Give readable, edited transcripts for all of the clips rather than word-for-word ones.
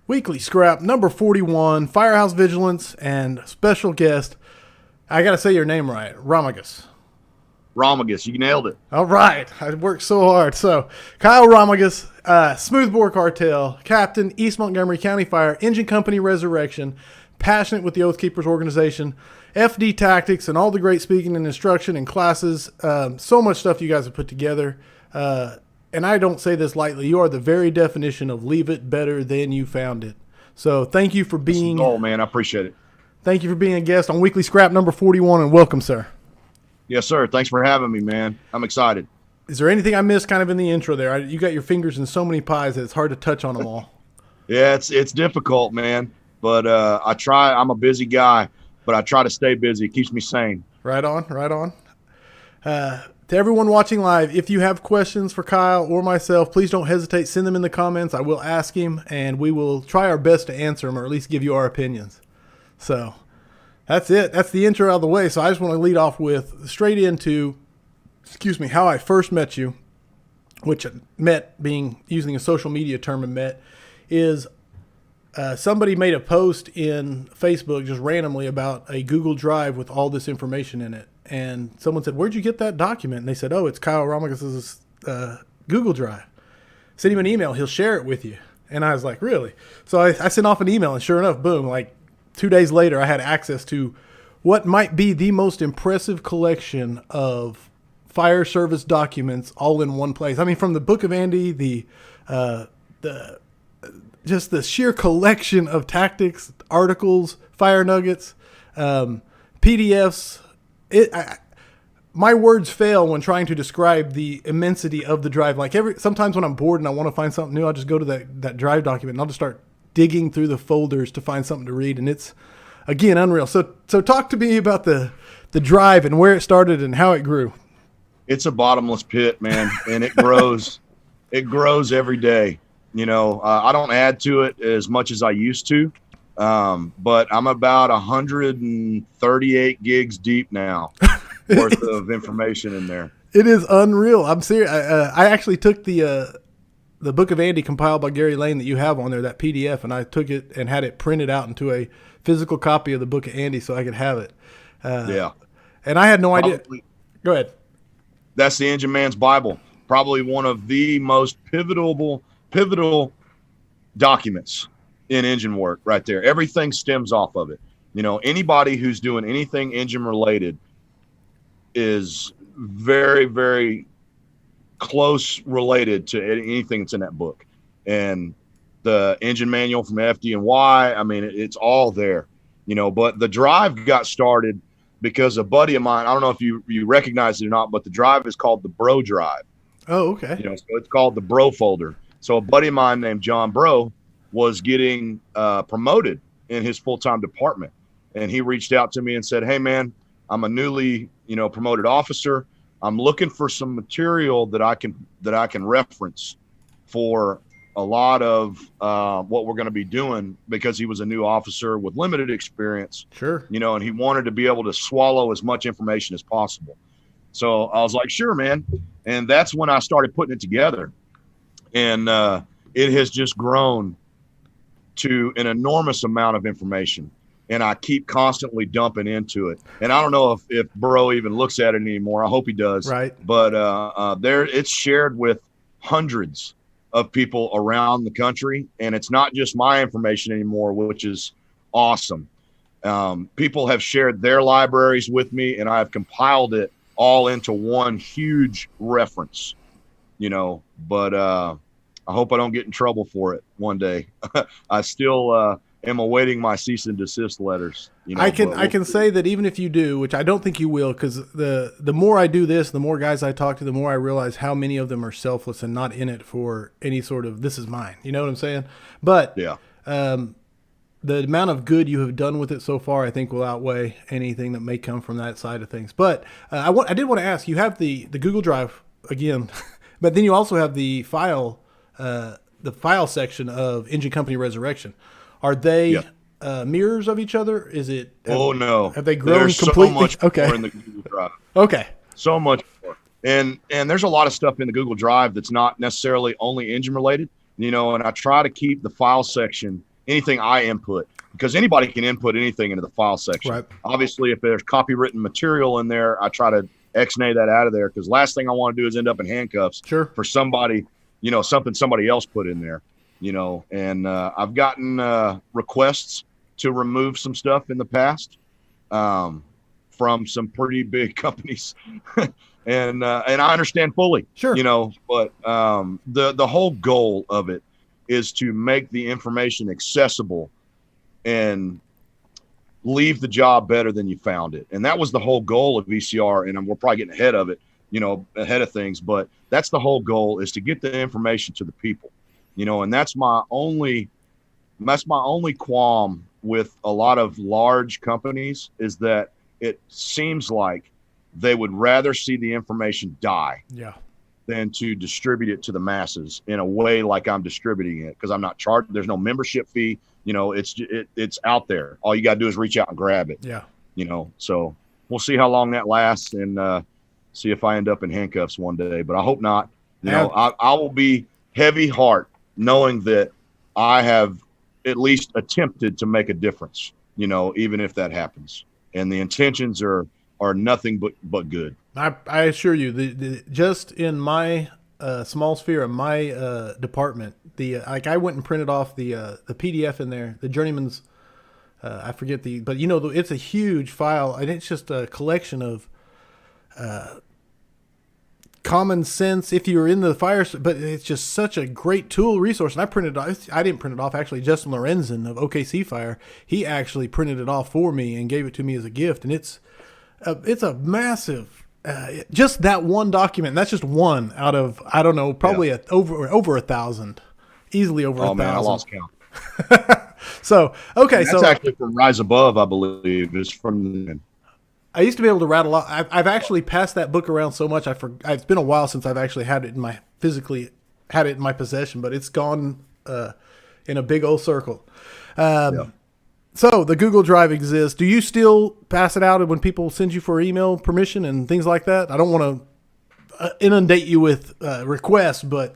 Weekly Scrap number 41, Firehouse Vigilance, and special guest. I got to say your name right, Romagus. Romagus, you nailed it. All right. I worked so hard. So, Kyle Romagus, Smoothbore Cartel, Captain, East Montgomery County Fire, Engine Company Resurrection, passionate with the Oath Keepers organization, FD Tactics, and all the great speaking and instruction and classes. So much stuff you guys have put together. And I don't say this lightly. You are the very definition of leave it better than you found it. So thank you for being. Oh man, I appreciate it. Thank you for being a guest on Weekly Scrap number 41, and welcome, sir. Yes, sir. Thanks for having me, man. I'm excited. Is there anything I missed kind of in the intro there? You got your fingers in so many pies that it's hard to touch on them all. Yeah, it's difficult, man. But I try. I'm a busy guy, but I try to stay busy. It keeps me sane. Right on, right on. To everyone watching live, if you have questions for Kyle or myself, please don't hesitate. Send them in the comments. I will ask him, and we will try our best to answer them or at least give you our opinions. So that's it. That's the intro out of the way. So I just want to lead off with straight into, how I first met you, which met being using a social media term and met, is somebody made a post in Facebook just randomly about a Google Drive with all this information in it. And someone said, "Where'd you get that document?" And they said, "Oh, it's Kyle Romagus' Google Drive. Send him an email. He'll share it with you." And I was like, "Really?" So I sent off an email, and sure enough, boom, like 2 days later, I had access to what might be the most impressive collection of fire service documents all in one place. I mean, from the Book of Andy, just the sheer collection of tactics, articles, fire nuggets, PDFs. My words fail when trying to describe the immensity of the drive. Like sometimes when I'm bored and I want to find something new, I'll just go to that drive document and I'll just start digging through the folders to find something to read. And it's, again, unreal. So talk to me about the drive and where it started and how it grew. It's a bottomless pit, man, and it grows. It grows every day. You know, I don't add to it as much as I used to. But I'm about 138 gigs deep now worth of information in there. It is unreal. I'm serious. I actually took the Book of Andy compiled by Gary Lane that you have on there, that PDF, and I took it and had it printed out into a physical copy of the Book of Andy so I could have it. Yeah. And I had no idea. Go ahead. That's the Engine Man's Bible. Probably one of the most pivotal documents in engine work right there. Everything stems off of it. You know, anybody who's doing anything engine related is very, very close related to anything that's in that book. And the engine manual from FD&Y, I mean, it's all there, you know. But the drive got started because a buddy of mine, I don't know if you recognize it or not, but the drive is called the Bro Drive. Oh, okay. You know, so it's called the Bro folder. So a buddy of mine named John Bro was getting promoted in his full-time department. And he reached out to me and said, "Hey man, I'm a newly, promoted officer. I'm looking for some material that I can reference for a lot of what we're going to be doing," because he was a new officer with limited experience. Sure. And he wanted to be able to swallow as much information as possible. So I was like, "Sure, man." And that's when I started putting it together. And it has just grown to an enormous amount of information, and I keep constantly dumping into it. And I don't know if Bro even looks at it anymore. I hope he does. Right. But it's shared with hundreds of people around the country, and it's not just my information anymore, which is awesome. People have shared their libraries with me, and I've compiled it all into one huge reference, but I hope I don't get in trouble for it one day. I still am awaiting my cease and desist letters. I can say that even if you do, which I don't think you will, because the more I do this, the more guys I talk to, the more I realize how many of them are selfless and not in it for any sort of "this is mine." You know what I'm saying? But yeah, the amount of good you have done with it so far, I think, will outweigh anything that may come from that side of things. But I did want to ask, you have the Google Drive again, but then you also have the file section of Engine Company Resurrection. Are they mirrors of each other? Is it? No. Have they grown there's completely? So much okay. more in the Google Drive. Okay. So much more. And there's a lot of stuff in the Google Drive that's not necessarily only engine related, and I try to keep the file section anything I input, because anybody can input anything into the file section. Right. Obviously, if there's copywritten material in there, I try to X-nay that out of there, because last thing I want to do is end up in handcuffs for somebody, something somebody else put in there, and I've gotten requests to remove some stuff in the past from some pretty big companies. And I understand fully, but the whole goal of it is to make the information accessible and leave the job better than you found it. And that was the whole goal of VCR. And we're probably getting ahead of it, ahead of things, but that's the whole goal, is to get the information to the people, and that's my only qualm with a lot of large companies, is that it seems like they would rather see the information die than to distribute it to the masses in a way like I'm distributing it, because I'm not charged. There's no membership fee. It's out there. All you got to do is reach out and grab it. So we'll see how long that lasts, and see if I end up in handcuffs one day, but I hope not. I will be heavy heart knowing that I have at least attempted to make a difference, even if that happens. And the intentions are nothing but good. I assure you, just in my small sphere, in my department, I went and printed off the PDF in there, the Journeyman's. I forget but it's a huge file, and it's just a collection of common sense if you're in the fire, but it's just such a great tool resource. And I didn't print it off. Actually, Justin Lorenzen of OKC Fire, he actually printed it off for me and gave it to me as a gift. And it's a massive, just that one document. That's just one out of, I don't know, probably over 1,000, easily over 1,000. Oh man, I lost count. So, okay. That's actually from Rise Above, I believe. It's from I used to be able to rattle off. I've actually passed that book around so much. It's been a while since I've actually physically had it in my possession, but it's gone in a big old circle. So the Google Drive exists. Do you still pass it out when people send you for email permission and things like that? I don't want to inundate you with requests, but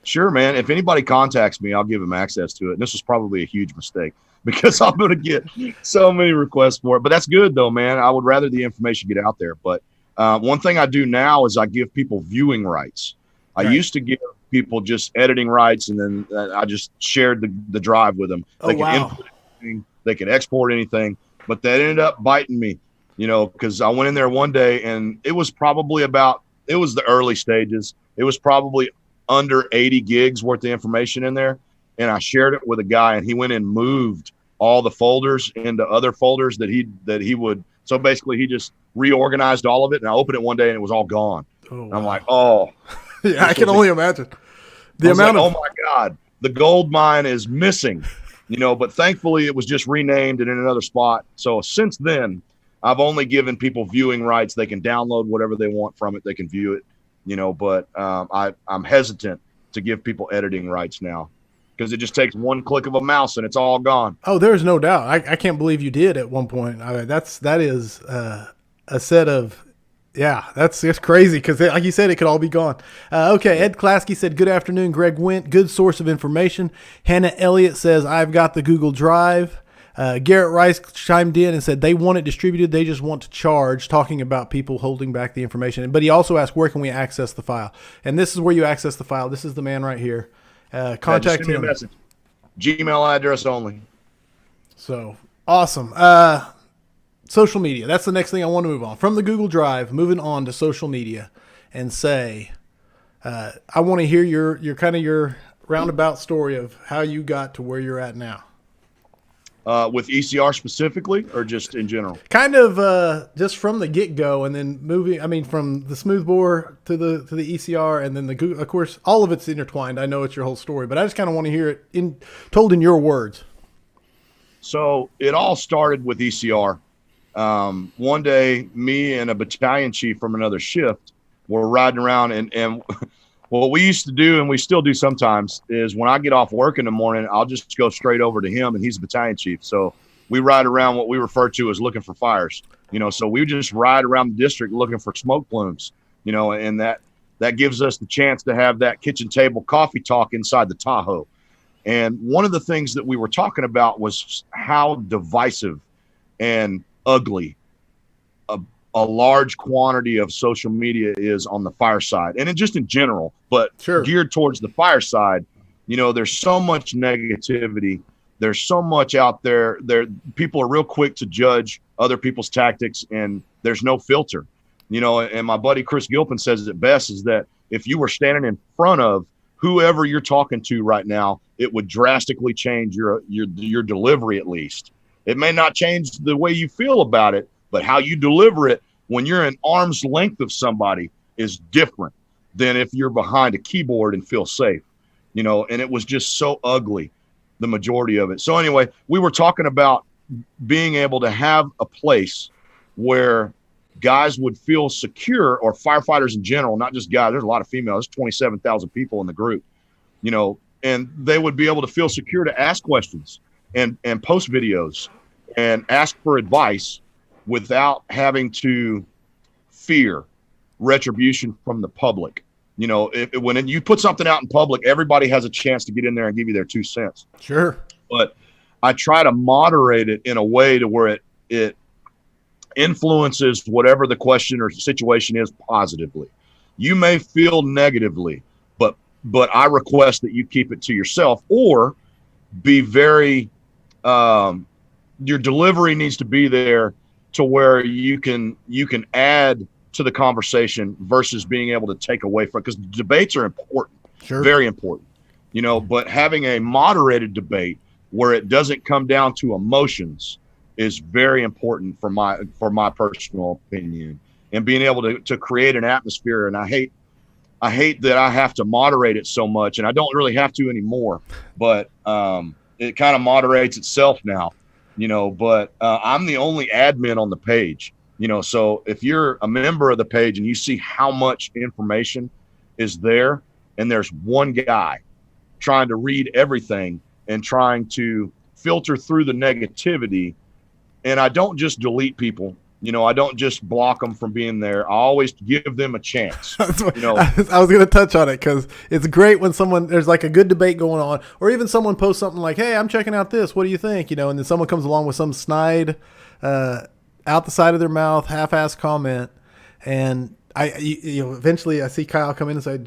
sure, man. If anybody contacts me, I'll give them access to it. And this was probably a huge mistake, because I'm going to get so many requests for it. But that's good, though, man. I would rather the information get out there. But one thing I do now is I give people viewing rights. I used to give people just editing rights, and then I just shared the drive with them. They could input anything, they could export anything. But that ended up biting me, because I went in there one day, and it was probably it was the early stages. It was probably under 80 gigs worth of information in there. And I shared it with a guy, and he went and moved all the folders into other folders that he would. So basically, he just reorganized all of it, and I opened it one day, and it was all gone. And I'm like, yeah, I can only imagine oh my God, the gold mine is missing, But thankfully, it was just renamed and in another spot. So since then, I've only given people viewing rights. They can download whatever they want from it. They can view it, But I'm hesitant to give people editing rights now, because it just takes one click of a mouse and it's all gone. Oh, there's no doubt. I can't believe you did at one point. I mean, that is a set of, that's crazy, because like you said, it could all be gone. Okay, Ed Klasky said, good afternoon, Greg Wint. Good source of information. Hannah Elliott says, I've got the Google Drive. Garrett Rice chimed in and said they want it distributed. They just want to charge, talking about people holding back the information. But he also asked, where can we access the file? And this is where you access the file. This is the man right here. Contact him. Message. Gmail address only. So awesome. Social media. That's the next thing I want to move on from the Google Drive, moving on to social media, and say, I want to hear your kind of your roundabout story of how you got to where you're at now. With ECR specifically, or just in general? Kind of just from the get-go, and then moving. I mean, from the Smoothbore to the ECR, and then the Google. Of course, all of it's intertwined. I know it's your whole story, but I just kind of want to hear it told in your words. So it all started with ECR. One day, me and a battalion chief from another shift were riding around, and what we used to do, and we still do sometimes, is when I get off work in the morning, I'll just go straight over to him, and he's a battalion chief. So we ride around what we refer to as looking for fires, so we just ride around the district looking for smoke plumes, and that gives us the chance to have that kitchen table coffee talk inside the Tahoe. And one of the things that we were talking about was how divisive and ugly a large quantity of social media is on the fire side, and just in general, but geared towards the fire side. There's so much negativity. There's so much out there. People are real quick to judge other people's tactics, and there's no filter. And my buddy Chris Gilpin says it best, is that if you were standing in front of whoever you're talking to right now, it would drastically change your delivery. At least it may not change the way you feel about it, but how you deliver it when you're an arm's length of somebody is different than if you're behind a keyboard and feel safe. And it was just so ugly, the majority of it. So anyway, we were talking about being able to have a place where guys would feel secure, or firefighters in general, not just guys. There's a lot of females. There's 27,000 people in the group, and they would be able to feel secure to ask questions and post videos and ask for advice without having to fear retribution from the public. When you put something out in public, everybody has a chance to get in there and give you their 2 cents. Sure. But I try to moderate it in a way to where it influences whatever the question or situation is positively. You may feel negatively, but I request that you keep it to yourself, or be very, your delivery needs to be there to where you can add to the conversation versus being able to take away from it, because debates are important. Sure. Very important. But having a moderated debate where it doesn't come down to emotions is very important for my personal opinion, and being able to create an atmosphere. And I hate that I have to moderate it so much, and I don't really have to anymore, but it kind of moderates itself now. But I'm the only admin on the page, so if you're a member of the page and you see how much information is there, and there's one guy trying to read everything and trying to filter through the negativity, and I don't just delete people, I don't just block them from being there. I always give them a chance. I was going to touch on it, because it's great when there's like a good debate going on, or even someone posts something like, "Hey, I'm checking out this. What do you think?" And then someone comes along with some snide, out the side of their mouth, half-assed comment, and eventually I see Kyle come in and say,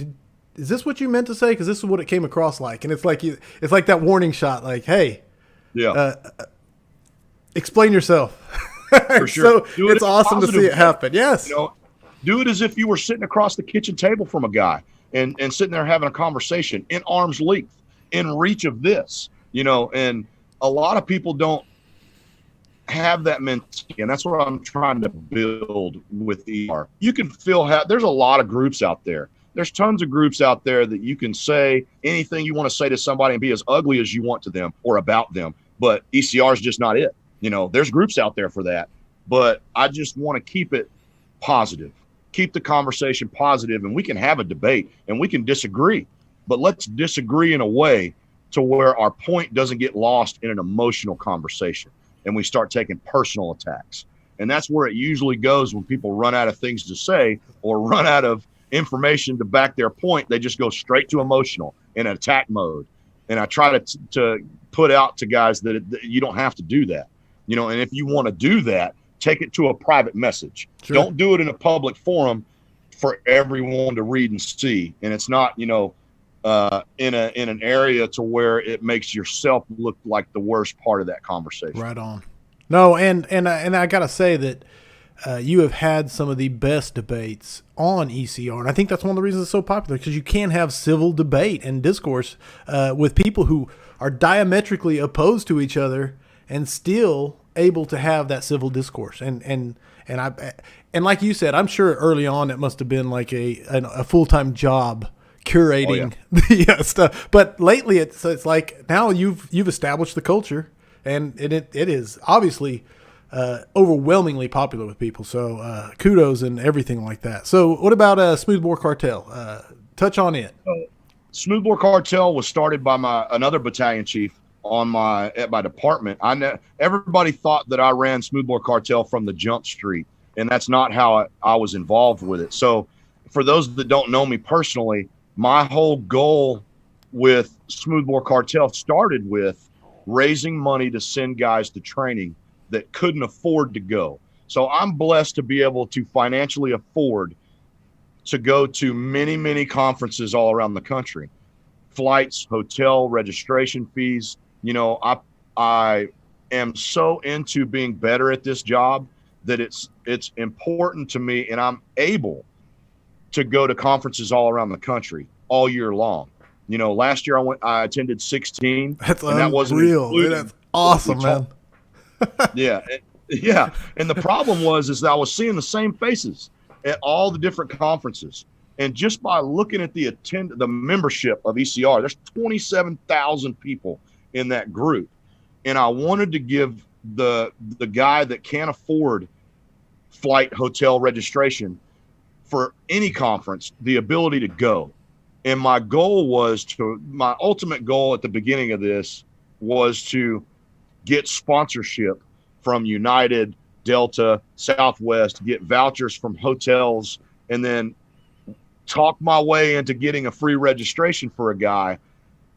"Is this what you meant to say? Because this is what it came across like." And it's like that warning shot, like, "Hey, explain yourself." For sure. So it's awesome to see it happen. Yes. Do it as if you were sitting across the kitchen table from a guy and sitting there having a conversation in arm's length, in reach of this, and a lot of people don't have that mentality, and that's what I'm trying to build with ER. You can there's a lot of groups out there. There's tons of groups out there that you can say anything you want to say to somebody and be as ugly as you want to them or about them, but ECR is just not it. There's groups out there for that, but I just want to keep it positive, keep the conversation positive, and we can have a debate and we can disagree, but let's disagree in a way to where our point doesn't get lost in an emotional conversation and we start taking personal attacks. And that's where it usually goes when people run out of things to say or run out of information to back their point. They just go straight to emotional in attack mode. And I try to put out to guys that you don't have to do that. And if you want to do that, take it to a private message. Sure. Don't do it in a public forum for everyone to read and see. And it's not, in an area to where it makes yourself look like the worst part of that conversation. Right on. No, and I gotta say that you have had some of the best debates on ECR, and I think that's one of the reasons it's so popular, because you can have civil debate and discourse with people who are diametrically opposed to each other and still able to have that civil discourse. And like you said, I'm sure early on it must have been like a full-time job curating the stuff. But lately it's like now you've established the culture, and it is obviously overwhelmingly popular with people. So kudos and everything like that. So what about Smoothbore Cartel? Touch on it. Smoothbore Cartel was started by another battalion chief at my department. Everybody thought that I ran Smoothbore Cartel from the jump street, and that's not how I was involved with it. So for those that don't know me personally, my whole goal with Smoothbore Cartel started with raising money to send guys to training that couldn't afford to go. So I'm blessed to be able to financially afford to go to many, many conferences all around the country. Flights, hotel, registration fees. You know, I am so into being better at this job that it's important to me, and I'm able to go to conferences all around the country all year long. You know, last year I attended 16. That's and that wasn't unreal. Dude, that's awesome, man. Yeah. Yeah. And the problem is that I was seeing the same faces at all the different conferences. And just by looking at the membership of ECR, there's 27,000 people in that group. And I wanted to give the guy that can't afford flight, hotel registration for any conference the ability to go. And my ultimate goal at the beginning of this was to get sponsorship from United, Delta, Southwest, get vouchers from hotels, and then talk my way into getting a free registration for a guy,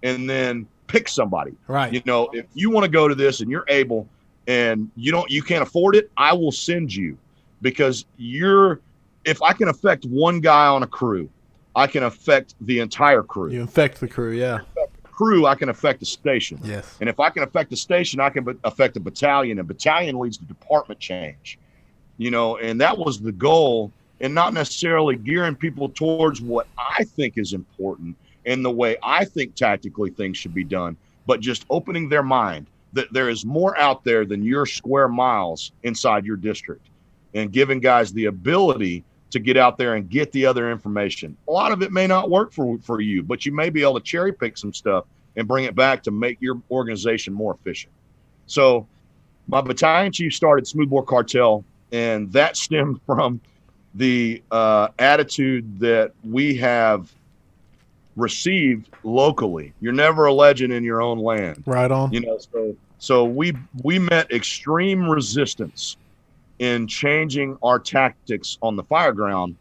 and then pick somebody. Right. You know, if you want to go to this and you're able and you can't afford it, I will send you, because if I can affect one guy on a crew, I can affect the entire crew. You infect the crew, yeah. Crew, I can affect the station. Yes. And if I can affect the station, I can affect a battalion. A battalion leads to department change, you know, and that was the goal, and not necessarily gearing people towards what I think is important and the way I think tactically things should be done, but just opening their mind that there is more out there than your square miles inside your district, and giving guys the ability to get out there and get the other information. A lot of it may not work for you, but you may be able to cherry pick some stuff and bring it back to make your organization more efficient. So my battalion chief started Smoothbore Cartel, and that stemmed from the attitude that we have received locally. You're never a legend in your own land. Right on. You know, so we met extreme resistance in changing our tactics on the fire ground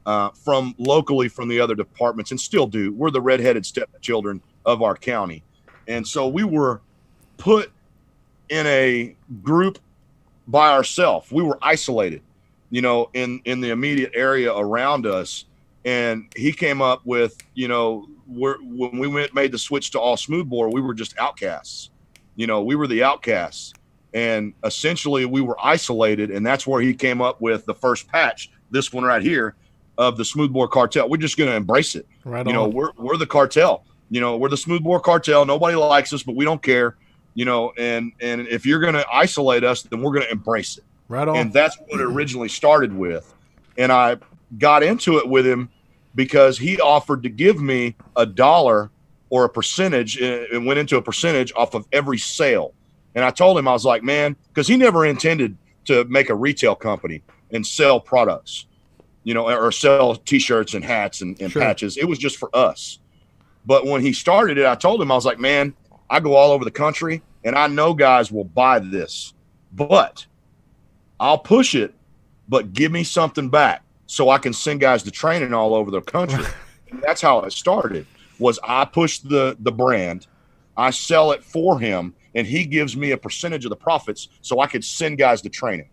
from the other departments, and still do. We're the redheaded stepchildren of our county. And so we were put in a group by ourselves. We were isolated, you know, in the immediate area around us. And he came up with, you know, when we made the switch to all smoothbore, we were just outcasts. You know, we were the outcasts. And essentially we were isolated, and that's where he came up with the first patch, this one right here, of the Smoothbore Cartel. We're just going to embrace it. Right on. You know, we're the cartel. You know, we're the Smoothbore Cartel. Nobody likes us, but we don't care. You know, and if you're going to isolate us, then we're going to embrace it. Right on. And that's what it originally started with. And I got into it with him because he offered to give me $1 or a percentage, and went into a percentage off of every sale. And I told him, I was like, man, because he never intended to make a retail company and sell products, you know, or sell T-shirts and hats and Sure. patches. It was just for us. But when he started it, I told him, I was like, man, I go all over the country, and I know guys will buy this, but I'll push it, but give me something back so I can send guys to training all over the country. And that's how it started, was I push the brand, I sell it for him, and he gives me a percentage of the profits so I could send guys to training.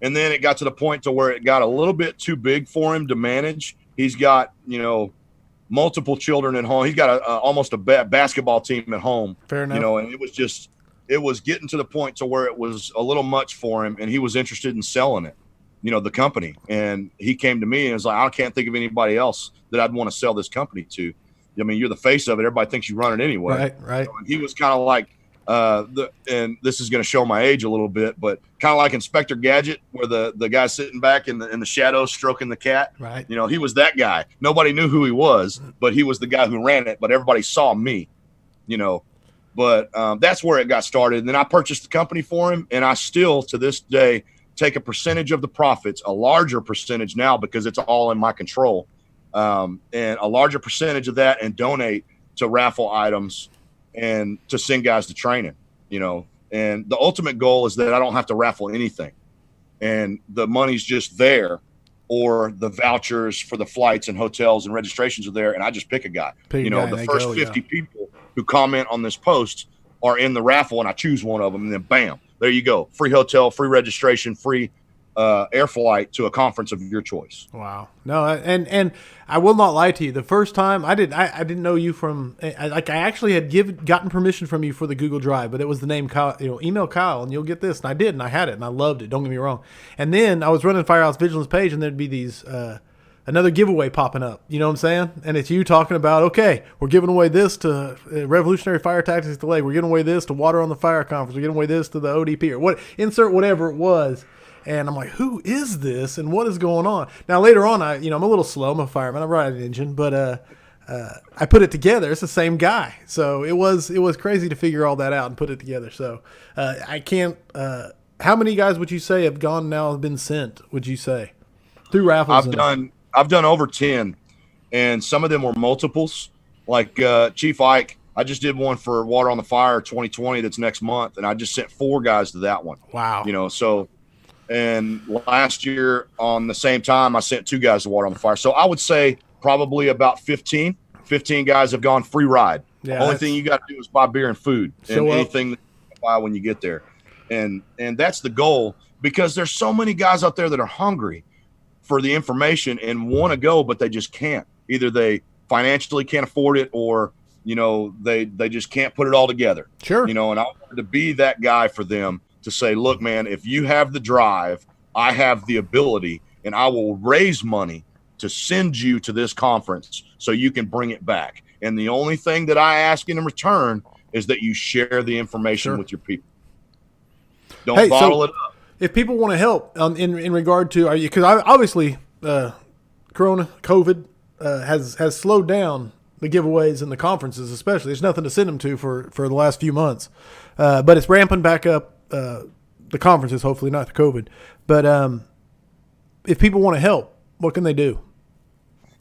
And then it got to the point to where it got a little bit too big for him to manage. He's got, you know, multiple children at home. He's got almost a basketball team at home. Fair enough. You know, and it was getting to the point to where it was a little much for him, and he was interested in selling it, you know, the company. And he came to me and was like, I can't think of anybody else that I'd want to sell this company to. I mean, you're the face of it. Everybody thinks you run it anyway. Right. So he was kind of like, and this is going to show my age a little bit, but kind of like Inspector Gadget, where the guy sitting back in the shadows stroking the cat. Right. You know, he was that guy. Nobody knew who he was, but he was the guy who ran it. But everybody saw me, you know. But that's where it got started. And then I purchased the company for him, and I still, to this day, take a percentage of the profits, a larger percentage now because it's all in my control, and a larger percentage of that, and donate to raffle items and to send guys to training, you know. And the ultimate goal is that I don't have to raffle anything, and the money's just there or the vouchers for the flights and hotels and registrations are there, and I just pick a guy. The first 50 people who comment on this post are in the raffle, and I choose one of them, and then bam, there you go. Free hotel, free registration, free air flight to a conference of your choice. Wow. No, and I will not lie to you. The first time I didn't know you from, I actually had gotten permission from you for the Google Drive, but it was the name Kyle, email Kyle and you'll get this. And I did, and I had it and I loved it. Don't get me wrong. And then I was running Firehouse Vigilance page and there'd be these, another giveaway popping up, you know what I'm saying? And it's you talking about, okay, we're giving away this to Revolutionary Fire Tactics Delay. We're giving away this to Water on the Fire Conference. We're giving away this to the ODP or insert whatever it was. And I'm like, who is this and what is going on? Now, later on, I'm a little slow. I'm a fireman. I ride an engine. But I put it together. It's the same guy. So it was crazy to figure all that out and put it together. So I can't how many guys would you say have gone now, have been sent, would you say? Through raffles? I've done over 10. And some of them were multiples. Like Chief Ike, I just did one for Water on the Fire 2020 that's next month. And I just sent 4 guys to that one. Wow. So... And last year on the same time, I sent 2 guys to Water on the Fire. So I would say probably about 15 guys have gone free ride. Yeah, only thing you got to do is buy beer and food and anything that you buy when you get there. And that's the goal, because there's so many guys out there that are hungry for the information and want to go, but they just can't. Either they financially can't afford it or, they just can't put it all together. Sure. And I wanted to be that guy for them to say, look, man, if you have the drive, I have the ability, and I will raise money to send you to this conference so you can bring it back. And the only thing that I ask in return is that you share the information with your people. Don't bottle it up. If people want to help in regard to, because obviously COVID has slowed down the giveaways and the conferences, especially. There's nothing to send them to for the last few months, but it's ramping back up. The conferences, hopefully not the COVID, but if people want to help, what can they do?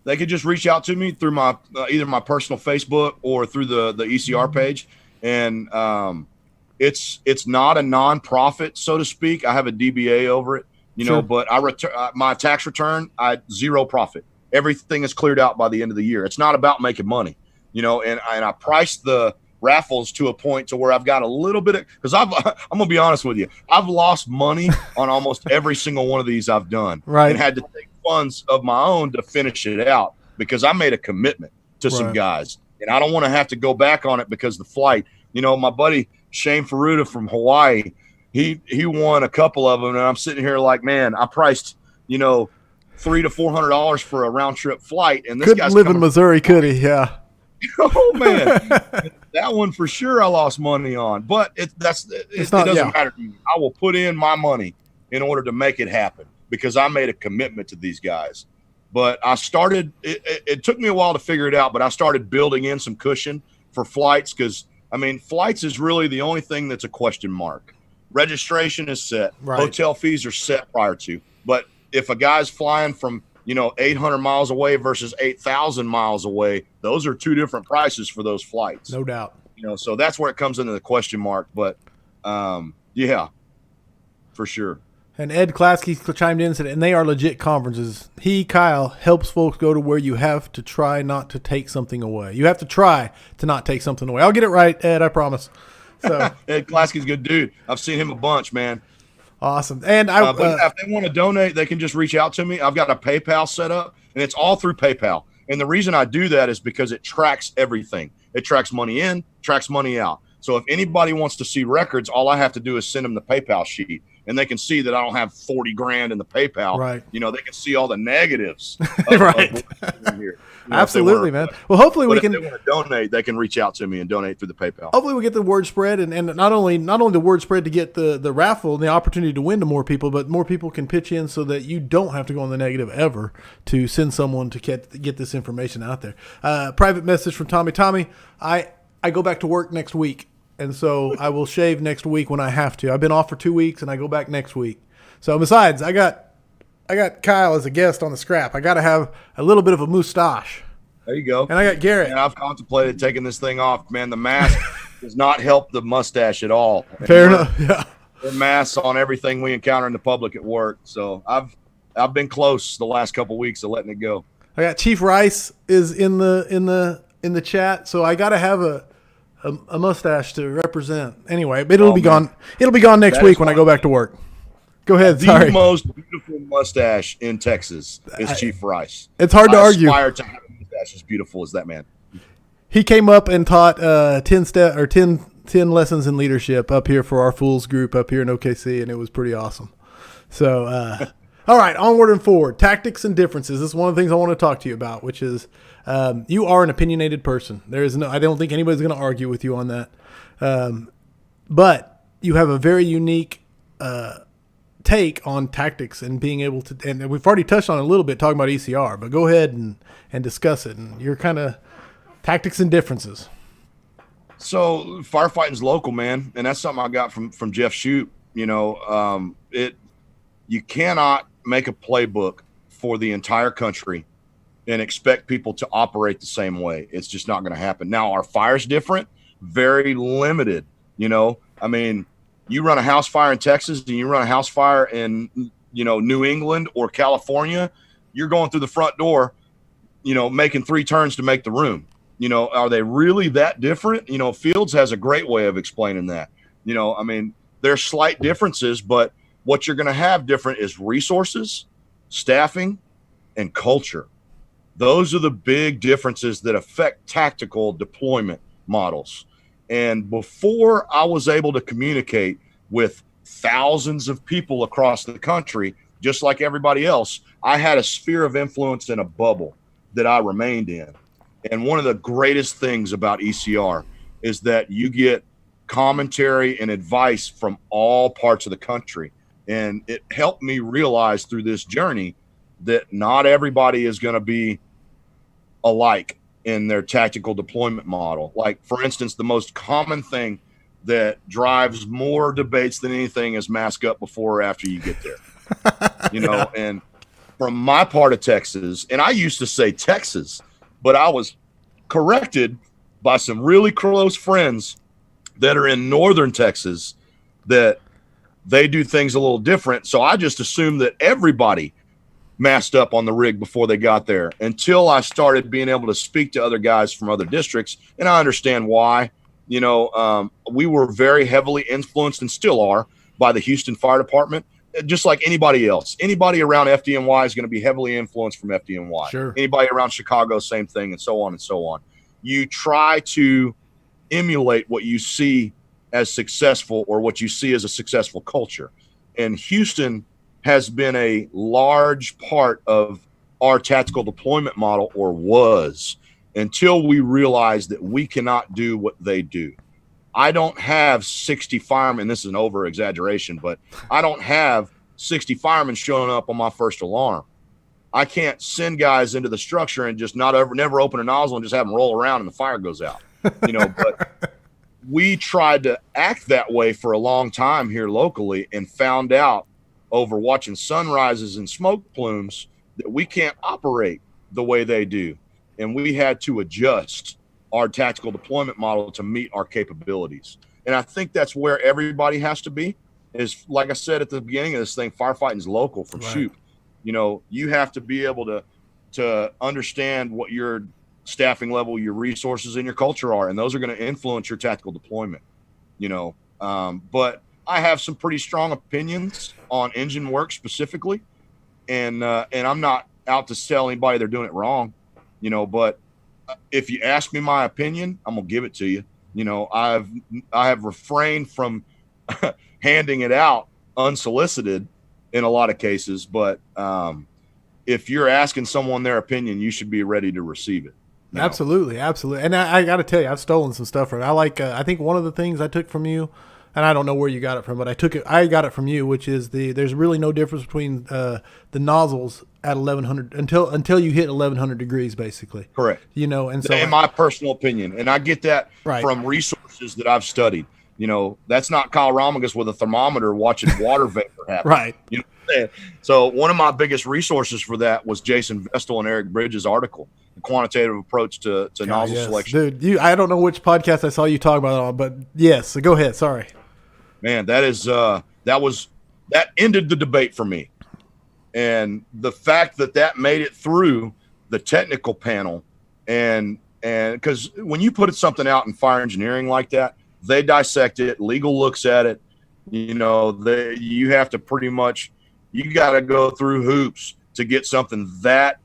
They could just reach out to me through my either my personal Facebook or through the ECR page, and it's not a nonprofit, so to speak. I have a DBA over it, but I my tax return, I zero profit. Everything is cleared out by the end of the year. It's not about making money, and I priced the raffles to a point to where I've got a little bit of, because I'm gonna be honest with you, I've lost money on almost every single one of these I've done, right, and had to take funds of my own to finish it out because I made a commitment to some guys, and I don't want to have to go back on it because the flight. My buddy Shane Ferruta from Hawaii, he won a couple of them, and I'm sitting here like, man, I priced $300 to $400 for a round trip flight, and this couldn't guy's live in Missouri, could he? Yeah. Oh man, that one for sure I lost money on, but it doesn't matter to me. I will put in my money in order to make it happen because I made a commitment to these guys. But I started. It took me a while to figure it out, but I started building in some cushion for flights because flights is really the only thing that's a question mark. Registration is set, hotel fees are set prior to, but if a guy's flying from 800 miles away versus 8,000 miles away, those are 2 different prices for those flights. No doubt. So that's where it comes into the question mark. But, yeah, for sure. And Ed Klasky chimed in and said, and they are legit conferences. Kyle, helps folks go to where you have to try not to take something away. You have to try to not take something away. I'll get it right, Ed, I promise. So Ed Klasky's a good dude. I've seen him a bunch, man. Awesome. And but if they want to donate, they can just reach out to me. I've got a PayPal set up, and it's all through PayPal. And the reason I do that is because it tracks everything. It tracks money in, tracks money out. So if anybody wants to see records, all I have to do is send them the PayPal sheet, and they can see that I don't have 40 grand in the PayPal. Right. They can see all the negatives. Right. Of here. Absolutely, man. Well, hopefully we can. If they want to donate, they can reach out to me and donate through the PayPal. Hopefully we get the word spread, and not only the word spread to get the raffle and the opportunity to win to more people, but more people can pitch in so that you don't have to go on the negative ever to send someone to get this information out there. Private message from Tommy. Tommy, I go back to work next week, and so I will shave next week when I have to. I've been off for 2 weeks, and I go back next week. So besides, I got Kyle as a guest on the scrap. I got to have a little bit of a mustache. There you go. And I got Garrett. And I've contemplated taking this thing off. Man, the mask does not help the mustache at all. Fair enough. Yeah. We're masks on everything we encounter in the public at work. So I've I've been close the last couple of weeks of letting it go. I got Chief Rice is in the chat, so I got to have a mustache to represent. Anyway, but it'll be gone. It'll be gone next week when I go back to work. Go ahead. Sorry. The most beautiful mustache in Texas is Chief Rice. It's hard to argue. I aspire to have a mustache as beautiful as that man. He came up and taught 10 lessons in leadership up here for our Fools group up here in OKC, and it was pretty awesome. So, all right, onward and forward. Tactics and differences. This is one of the things I want to talk to you about, which is you are an opinionated person. I don't think anybody's going to argue with you on that. But you have a very unique take on tactics and being able to, and we've already touched on it a little bit talking about ECR, but go ahead and discuss it. And your kind of tactics and differences. So firefighting's local, man. And that's something I got from Jeff Shoup. You cannot make a playbook for the entire country and expect people to operate the same way. It's just not going to happen. Now, our fire's different, very limited. I mean, you run a house fire in Texas and you run a house fire in, New England or California, you're going through the front door, making 3 turns to make the room. Are they really that different? Fields has a great way of explaining that. I mean, there's slight differences, but what you're going to have different is resources, staffing, and culture. Those are the big differences that affect tactical deployment models. And before I was able to communicate with thousands of people across the country, just like everybody else, I had a sphere of influence in a bubble that I remained in. And one of the greatest things about ECR is that you get commentary and advice from all parts of the country. And it helped me realize through this journey that not everybody is going to be alike in their tactical deployment model. Like, for instance, the most common thing that drives more debates than anything is mask up before or after you get there. And from my part of Texas, and I used to say Texas, but I was corrected by some really close friends that are in northern Texas that they do things a little different. So I just assumed that everybody masked up on the rig before they got there until I started being able to speak to other guys from other districts. And I understand why. We were very heavily influenced and still are by the Houston Fire Department, just like anybody else. Anybody around FDNY is going to be heavily influenced from FDNY. Sure. Anybody around Chicago, same thing, and so on and so on. You try to emulate what you see as successful or what you see as a successful culture. And Houston has been a large part of our tactical deployment model, or was, until we realized that we cannot do what they do. I don't have 60 firemen. This is an over exaggeration, but I don't have 60 firemen showing up on my first alarm. I can't send guys into the structure and just never open a nozzle and just have them roll around and the fire goes out. But we tried to act that way for a long time here locally and found out over watching sunrises and smoke plumes that we can't operate the way they do. And we had to adjust our tactical deployment model to meet our capabilities. And I think that's where everybody has to be. Is, like I said at the beginning of this thing, firefighting is local from right. Shoup. You have to be able to understand what your staffing level, your resources, and your culture are, and those are going to influence your tactical deployment. But I have some pretty strong opinions on engine work specifically, and I'm not out to tell anybody they're doing it wrong. But if you ask me my opinion, I'm gonna give it to you. I have refrained from handing it out unsolicited in a lot of cases, but if you're asking someone their opinion, you should be ready to receive it. Absolutely. And I got to tell you, I've stolen some stuff from you. I think one of the things I took from you, and I don't know where you got it from, but I got it from you, which is there's really no difference between the nozzles at 1100 until you hit 1100 degrees, basically. Correct. And so in my personal opinion, and I get that right. from resources that I've studied. That's not Kyle Romagus with a thermometer watching water vapor happen. Right. So one of my biggest resources for that was Jason Vestal and Eric Bridges' article, The Quantitative Approach to Nozzle Selection. Dude, I don't know which podcast I saw you talk about it on, but yes, so go ahead. Sorry. Man, that ended the debate for me. And the fact that made it through the technical panel, and because when you put something out in fire engineering like that, they dissect it, legal looks at it, you have to pretty much, you got to go through hoops to get something that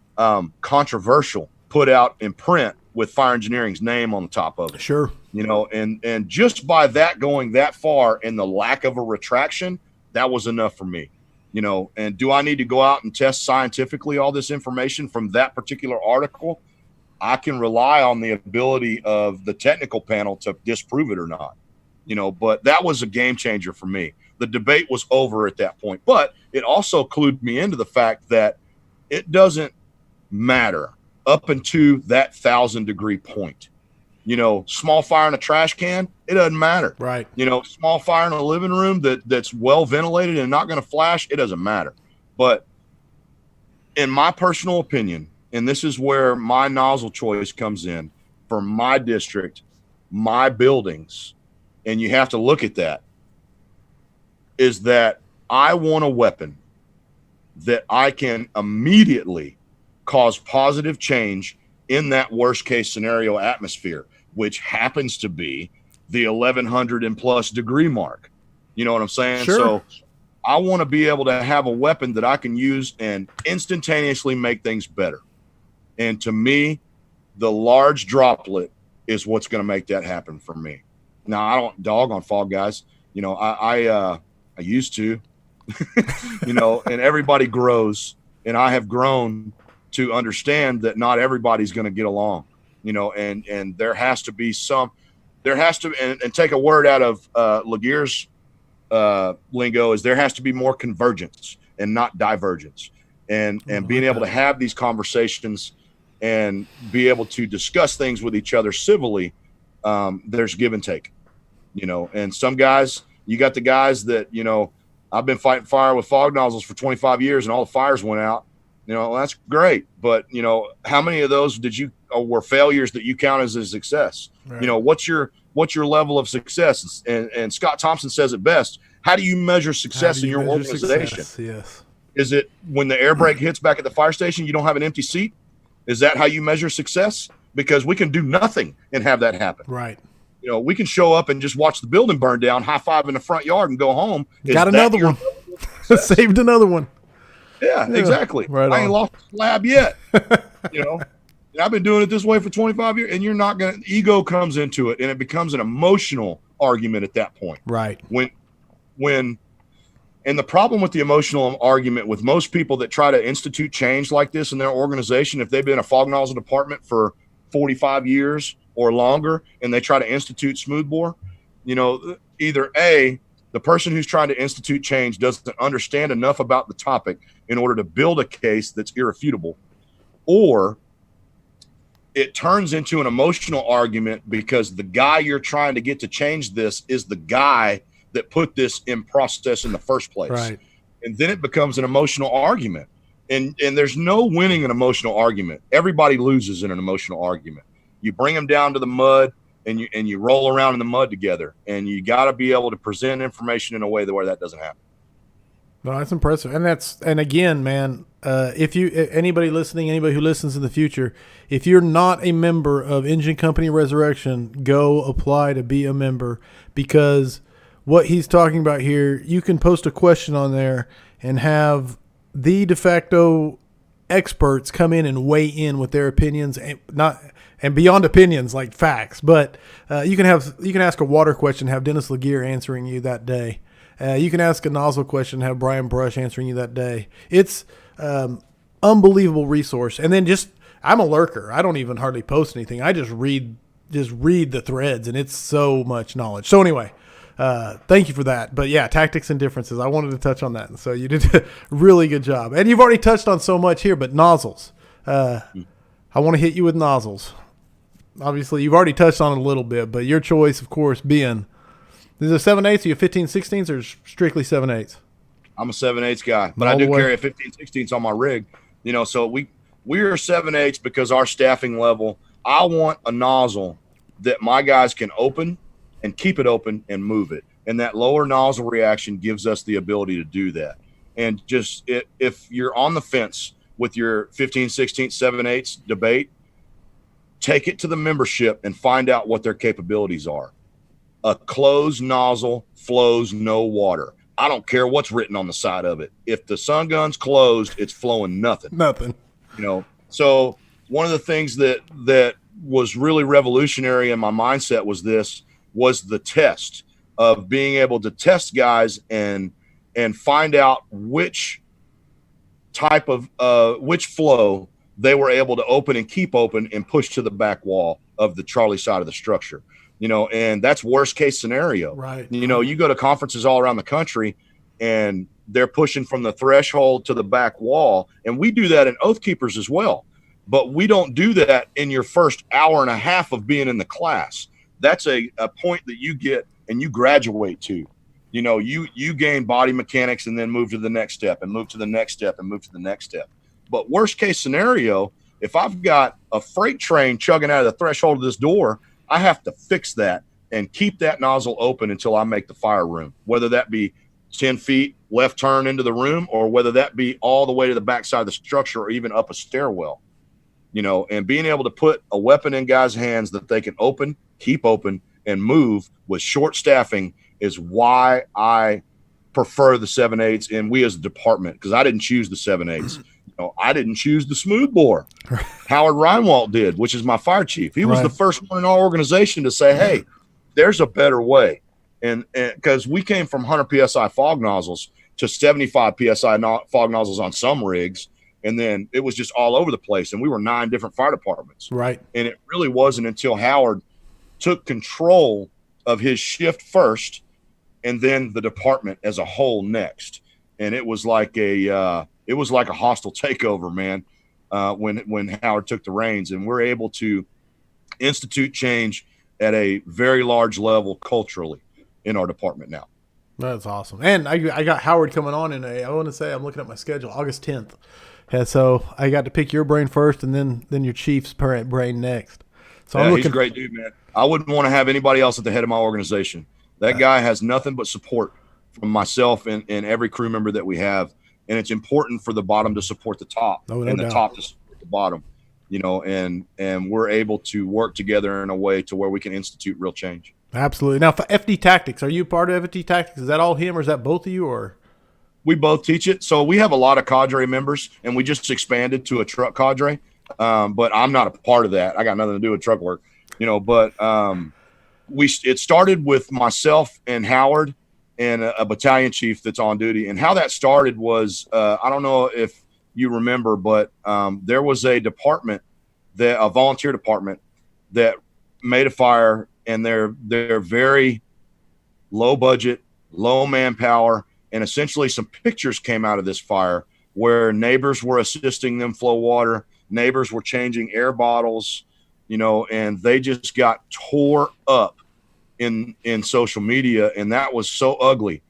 controversial put out in print with fire engineering's name on the top of it. Sure. And just by that going that far and the lack of a retraction, that was enough for me. And do I need to go out and test scientifically all this information from that particular article? I can rely on the ability of the technical panel to disprove it or not, but that was a game changer for me. The debate was over at that point, but it also clued me into the fact that it doesn't matter up into that 1,000-degree point. Small fire in a trash can, it doesn't matter. Right. Small fire in a living room that's well ventilated and not going to flash, it doesn't matter. But in my personal opinion, and this is where my nozzle choice comes in for my district, my buildings, and you have to look at that, is that I want a weapon that I can immediately cause positive change in that worst case scenario atmosphere, which happens to be the 1,100 and plus degree mark. You know what I'm saying? Sure. So I want to be able to have a weapon that I can use and instantaneously make things better. And to me, the large droplet is what's going to make that happen for me. Now, I don't dog on fog guys. I used to, and everybody grows, and I have grown to understand that not everybody's going to get along, and there has to be and take a word out of Laguerre's lingo, is there has to be more convergence and not divergence, and being able to have these conversations and be able to discuss things with each other civilly. There's give and take, and some guys, you got the guys that, I've been fighting fire with fog nozzles for 25 years and all the fires went out. Well, that's great. But, how many of those were failures that you count as a success? Right. What's your level of success? And Scott Thompson says it best. How do you measure success in your organization? Success? Yes. Is it when the air brake hits back at the fire station, you don't have an empty seat? Is that how you measure success? Because we can do nothing and have that happen. Right. We can show up and just watch the building burn down, high five in the front yard and go home. Got another one. Saved another one. Yeah, exactly. Right I ain't lost the slab yet. And I've been doing it this way for 25 years, and you're not going to, ego comes into it, and it becomes an emotional argument at that point. Right. And the problem with the emotional argument with most people that try to institute change like this in their organization, if they've been a fog nozzle department for 45 years or longer, and they try to institute smoothbore, either A, the person who's trying to institute change doesn't understand enough about the topic in order to build a case that's irrefutable, or it turns into an emotional argument because the guy you're trying to get to change this is the guy that put this in process in the first place. Right. And then it becomes an emotional argument. And there's no winning an emotional argument. Everybody loses in an emotional argument. You bring them down to the mud, and you roll around in the mud together, and you got to be able to present information in a way where that doesn't happen. No, that's impressive. And again, man, if anybody who listens in the future, if you're not a member of Engine Company Resurrection, go apply to be a member, because what he's talking about here, you can post a question on there and have the de facto experts come in and weigh in with their opinions, and beyond opinions, like facts. But you can ask a water question, have Dennis Laguerre answering you that day. You can ask a nozzle question, have Brian Brush answering you that day. It's unbelievable resource. And then I'm a lurker. I don't even hardly post anything. I just read the threads, and it's so much knowledge. So anyway, thank you for that. But yeah, tactics and differences. I wanted to touch on that. And so you did a really good job. And you've already touched on so much here, but nozzles. I want to hit you with nozzles. Obviously, you've already touched on it a little bit, but your choice, of course, being, is it 7/8? Are you 15/16 or strictly 7/8? I'm a 7/8 guy, but I do carry a 15/16 on my rig. So we are 7/8 because our staffing level, I want a nozzle that my guys can open and keep it open and move it. And that lower nozzle reaction gives us the ability to do that. And just if you're on the fence with your 15, 16, 7/8 debate, take it to the membership and find out what their capabilities are. A closed nozzle flows no water. I don't care what's written on the side of it. If the sun gun's closed, it's flowing nothing. Nothing. So one of the things that was really revolutionary in my mindset was the test of being able to test guys and find out which type of which flow they were able to open and keep open and push to the back wall of the Charlie side of the structure. And that's worst case scenario. Right. You go to conferences all around the country and they're pushing from the threshold to the back wall. And we do that in Oath Keepers as well. But we don't do that in your first hour and a half of being in the class. That's a point that you get and you graduate to. You gain body mechanics and then move to the next step and move to the next step and move to the next step. But worst case scenario, if I've got a freight train chugging out of the threshold of this door, I have to fix that and keep that nozzle open until I make the fire room, whether that be 10 feet left turn into the room or whether that be all the way to the backside of the structure or even up a stairwell, and being able to put a weapon in guys' hands that they can open, keep open, and move with short staffing is why I prefer the 7/8s and we as a department, because I didn't choose the 7/8s. I didn't choose the smoothbore. Howard Reinwald did, which is my fire chief. He was the first one in our organization to say, hey, there's a better way. And because we came from 100 PSI fog nozzles to 75 PSI fog nozzles on some rigs. And then it was just all over the place. And we were 9 different fire departments. Right. And it really wasn't until Howard took control of his shift first and then the department as a whole next. And it was like a hostile takeover, man, when Howard took the reins, and we're able to institute change at a very large level culturally in our department now. That's awesome. And I got Howard coming on I want to say, I'm looking at my schedule, August 10th. And so I got to pick your brain first and then your chief's brain next. So he's a great dude, man. I wouldn't want to have anybody else at the head of my organization. That guy has nothing but support from myself and every crew member that we have. And it's important for the bottom to support the top and the top to support the bottom, and we're able to work together in a way to where we can institute real change. Absolutely. Now, for FD Tactics, are you part of FD Tactics? Is that all him or is that both of you? Or we both teach it. So we have a lot of cadre members and we just expanded to a truck cadre. But I'm not a part of that. I got nothing to do with truck work, but it started with myself and Howard and a battalion chief that's on duty. And how that started was, I don't know if you remember, but there was a department, a volunteer department that made a fire, and they're very low budget, low manpower, and essentially some pictures came out of this fire where neighbors were assisting them flow water, neighbors were changing air bottles, and they just got tore up in social media, and that was so ugly,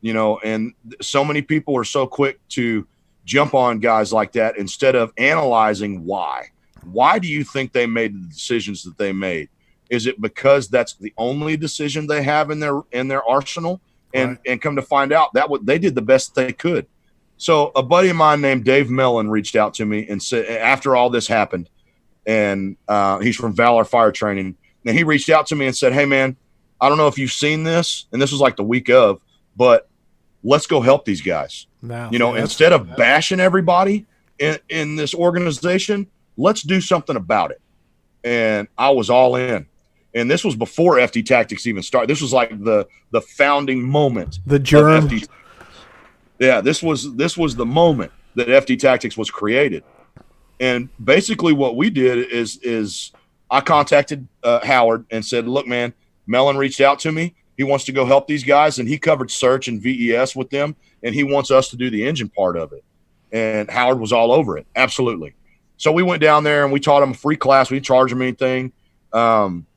and so many people are so quick to jump on guys like that instead of analyzing why do you think they made the decisions that they made? Is it because that's the only decision they have in their arsenal? And come to find out that they did the best they could. So a buddy of mine named Dave Mellon reached out to me and said, after all this happened, and he's from Valor Fire Training, and he reached out to me and said, hey man, I don't know if you've seen this, and this was like the week of, but let's go help these guys. Wow. Instead of bashing everybody in this organization, let's do something about it. And I was all in. And this was before FD Tactics even started. This was like the founding moment. The germ. Yeah, this was the moment that FD Tactics was created. And basically what we did is I contacted Howard and said, look, man, Mellon reached out to me. He wants to go help these guys, and he covered search and VES with them, and he wants us to do the engine part of it. And Howard was all over it. Absolutely. So we went down there and we taught him a free class. We didn't charge him anything.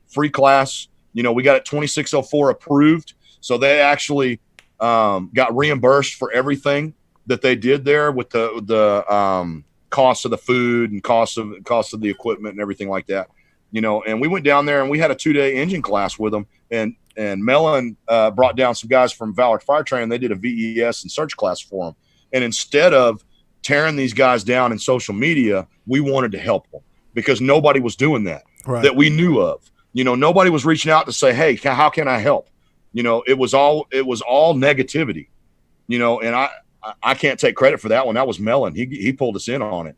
Free class. We got it 2604 approved. So they actually got reimbursed for everything that they did there with the cost of the food and cost of the equipment and everything like that. And we went down there and we had a 2-day engine class with them. And Mellon brought down some guys from Valor Fire Training. They did a VES and search class for them. And instead of tearing these guys down in social media, we wanted to help them because nobody was doing that that we knew of. Nobody was reaching out to say, hey, how can I help? It was all negativity, and I can't take credit for that one. That was Mellon. He pulled us in on it,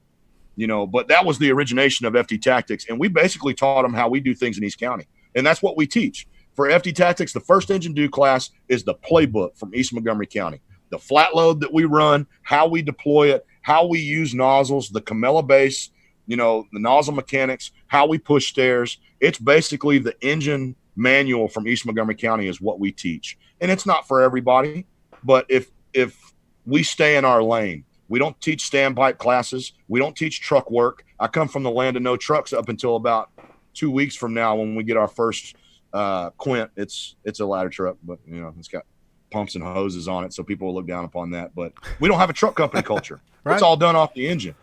but that was the origination of FT Tactics. And we basically taught them how we do things in East County. And that's what we teach. For FT Tactics, the first engine do class is the playbook from East Montgomery County. The flat load that we run, how we deploy it, how we use nozzles, the Camella base, the nozzle mechanics, how we push stairs. It's basically the engine manual from East Montgomery County is what we teach. And it's not for everybody, but if we stay in our lane, we don't teach standpipe classes. We don't teach truck work. I come from the land of no trucks up until about 2 weeks from now when we get our first Quint. It's a ladder truck, but it's got pumps and hoses on it, so people will look down upon that. But we don't have a truck company culture. Right. It's all done off the engine.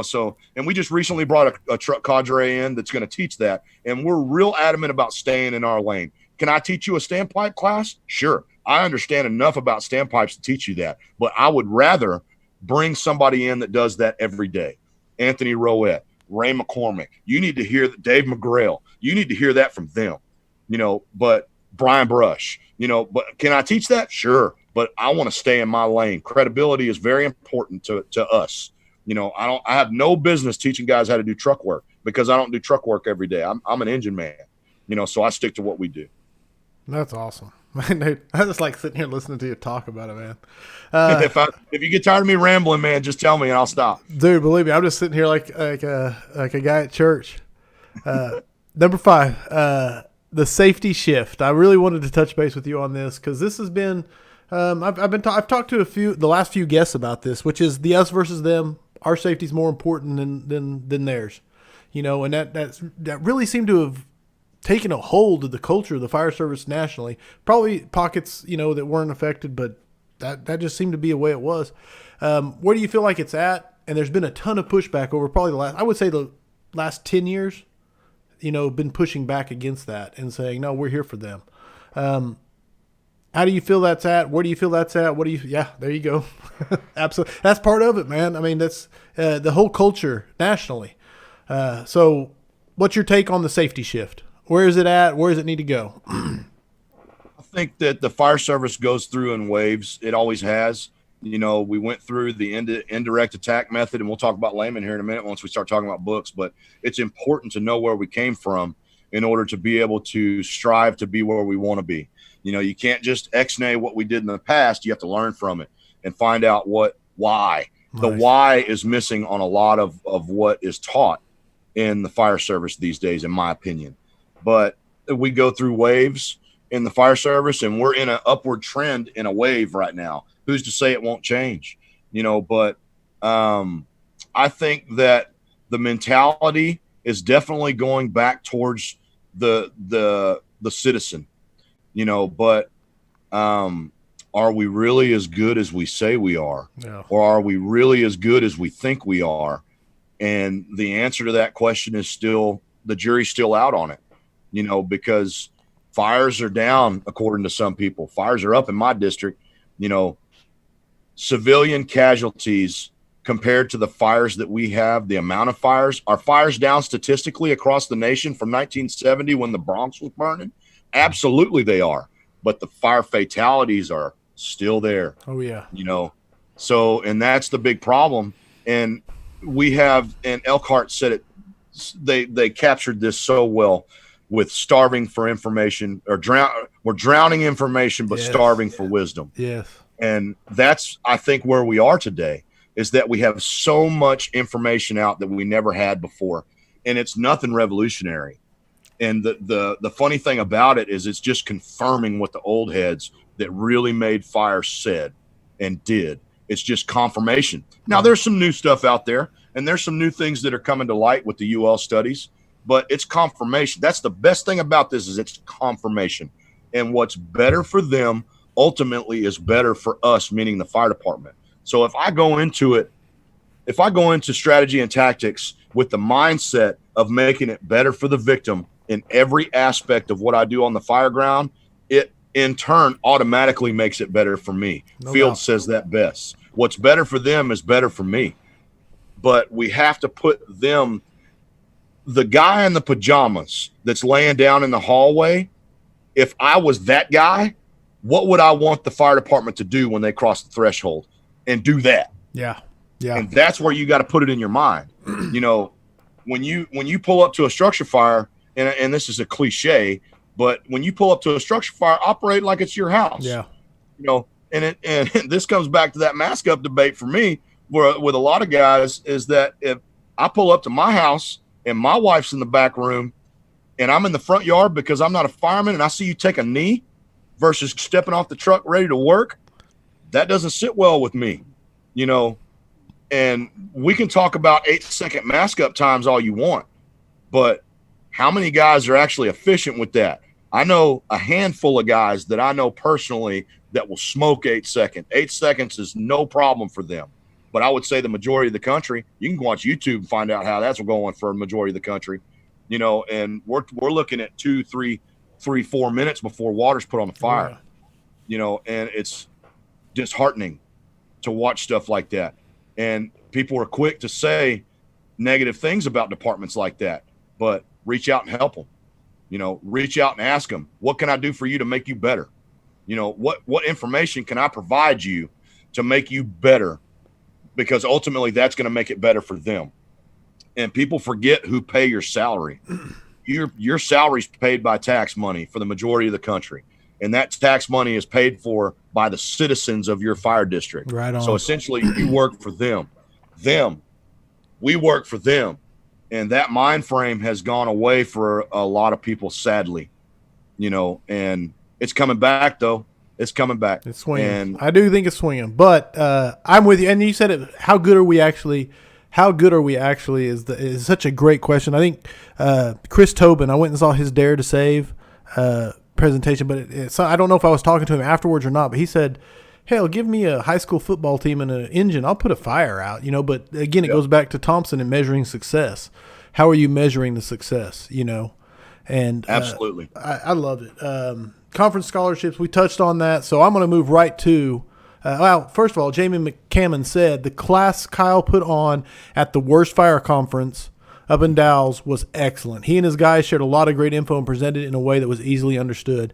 So, and we just recently brought a truck cadre in that's going to teach that. And we're real adamant about staying in our lane. Can I teach you a standpipe class? Sure. I understand enough about standpipes to teach you that, but I would rather bring somebody in that does that every day. Anthony Rowett, Ray McCormick. You need to hear that. Dave McGrail. You need to hear that from them, but Brian Brush, but can I teach that? Sure. But I want to stay in my lane. Credibility is very important to us. I have no business teaching guys how to do truck work because I don't do truck work every day. I'm an engine man, so I stick to what we do. That's awesome. Man, dude, I just like sitting here listening to you talk about it, man. If you get tired of me rambling, man, just tell me and I'll stop. Dude, believe me, I'm just sitting here like a guy at church. Number 5, the safety shift. I really wanted to touch base with you on this because this has been I've talked to the last few guests about this, which is the us versus them. Our safety is more important than theirs, and that really seemed to have taken a hold of the culture of the fire service nationally. Probably pockets, that weren't affected, but that just seemed to be the way it was. Where do you feel like it's at? And there's been a ton of pushback over probably the last 10 years, been pushing back against that and saying, no, we're here for them. How do you feel that's at? Where do you feel that's at? Yeah, there you go. Absolutely. That's part of it, man. I mean, that's the whole culture nationally. So what's your take on the safety shift? Where is it at? Where does it need to go? I think that the fire service goes through in waves. It always has. We went through the indirect attack method, and we'll talk about layman here in a minute once we start talking about books, but it's important to know where we came from in order to be able to strive to be where we want to be. You can't just ex-nay what we did in the past. You have to learn from it and find out why. Nice. The why is missing on a lot of what is taught in the fire service these days, in my opinion. But we go through waves in the fire service, and we're in an upward trend in a wave right now. Who's to say it won't change? But I think that the mentality is definitely going back towards the citizen. But are we really as good as we say we are? Yeah. Or are we really as good as we think we are? And the answer to that question is still, the jury's still out on it, because fires are down, according to some people. Fires are up in my district. Civilian casualties compared to the fires that we have, the amount of fires, are fires down statistically across the nation from 1970 when the Bronx was burning? Absolutely they are. But the fire fatalities are still there. Oh, yeah. So, and that's the big problem. And we have, and Elkhart said it, they captured this so well with starving for information, or we're drowning information, but starving for wisdom. Yes. And that's, I think, where we are today, is that we have so much information out that we never had before. And it's nothing revolutionary. And the funny thing about it is it's just confirming what the old heads that really made fire said and did. It's just confirmation. Now, there's some new stuff out there, and there's some new things that are coming to light with the UL studies, but it's confirmation. That's the best thing about this, is it's confirmation. And what's better for them ultimately is better for us, meaning the fire department. So if I go into strategy and tactics with the mindset of making it better for the victim in every aspect of what I do on the fire ground, it in turn automatically makes it better for me. No Field doubt. Says that best. What's better for them is better for me. But we have to put them, the guy in the pajamas that's laying down in the hallway, if I was that guy, what would I want the fire department to do when they cross the threshold? And do that. Yeah. Yeah. And that's where you got to put it in your mind. You know, when you pull up to a structure fire, and this is a cliche, but when you pull up to a structure fire, operate like it's your house. Yeah. You know, and this comes back to that mask up debate for me, where with a lot of guys, is that if I pull up to my house and my wife's in the back room and I'm in the front yard because I'm not a fireman and I see you take a knee versus stepping off the truck ready to work, that doesn't sit well with me, you know. And we can talk about 8-second mask up times all you want, but how many guys are actually efficient with that? I know a handful of guys that I know personally that will smoke 8 seconds. 8 seconds is no problem for them. But I would say the majority of the country, you can go on YouTube and find out how that's going for a majority of the country, you know, and we're looking at 2, 3, 4 minutes before water's put on the fire, Yeah. you know, and it's disheartening to watch stuff like that. And people are quick to say negative things about departments like that, but reach out and help them, you know, reach out and ask them, what can I do for you to make you better? You know, what information can I provide you to make you better? Because ultimately that's going to make it better for them. And people forget who pay your salary. Your salary's paid by tax money for the majority of the country. And that tax money is paid for by the citizens of your fire district. Right on. So essentially you work for them. We work for them. And that mind frame has gone away for a lot of people, sadly, you know, and it's coming back though. It's coming back. It's swinging. And I do think it's swinging, but I'm with you. And you said it. How good are we actually? How good are we actually? Is such a great question. I think Chris Tobin. I went and saw his Dare to Save presentation, but I don't know if I was talking to him afterwards or not. But he said, "Hell, give me a high school football team and an engine. I'll put a fire out." You know. But again, it goes back to Thompson and measuring success. How are you measuring the success? You know. And absolutely, I love it. Conference scholarships, we touched on that, so I'm going to move right to well, first of all, Jamie McCammon said the class Kyle put on at the Worst Fire Conference up in Dalles was excellent. He and his guys shared a lot of great info and presented it in a way that was easily understood.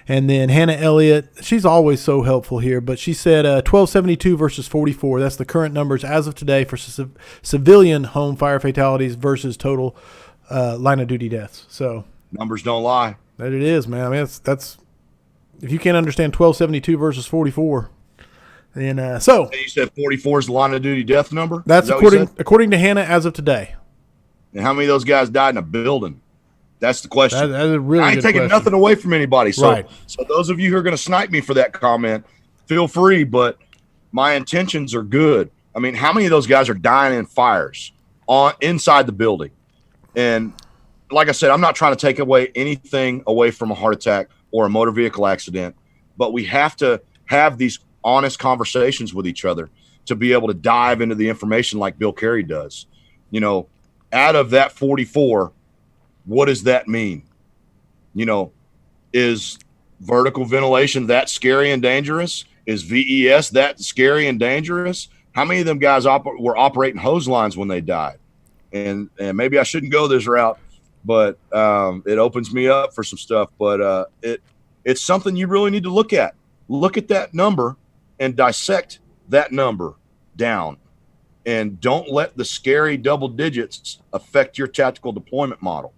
And then Hannah Elliott, she's always so helpful here, but she said 1272 versus 44. That's the current numbers as of today for civilian home fire fatalities versus total line of duty deaths. So numbers don't lie. That it is, man. I mean, that's if you can't understand 1272 versus 44, then so you said 44 is the line of duty death number. That's according to Hannah as of today. And how many of those guys died in a building? That's the question. That's a really I ain't good taking question. nothing away from anybody. So, Right. So those of you who are going to snipe me for that comment, feel free. But my intentions are good. I mean, how many of those guys are dying in fires inside the building? And like I said, I'm not trying to take anything away from a heart attack or a motor vehicle accident, but we have to have these honest conversations with each other to be able to dive into the information like Bill Carey does. You know, out of that 44, what does that mean? You know, is vertical ventilation that scary and dangerous? Is VES that scary and dangerous? How many of them guys were operating hose lines when they died? And maybe I shouldn't go this route, but it opens me up for some stuff. But it's something you really need to look at. Look at that number and dissect that number down. And don't let the scary double digits affect your tactical deployment model.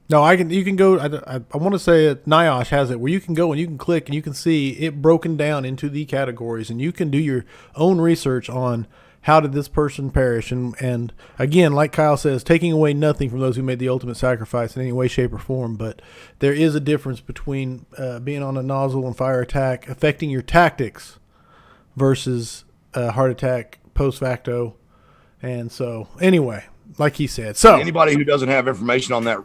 No, you can go. I want to say that NIOSH has it where you can go and you can click and you can see it broken down into the categories, and you can do your own research on how did this person perish. And again, like Kyle says, taking away nothing from those who made the ultimate sacrifice in any way, shape, or form. But there is a difference between being on a nozzle and fire attack affecting your tactics versus a heart attack post facto. And so anyway, like he said, so anybody who doesn't have information on that,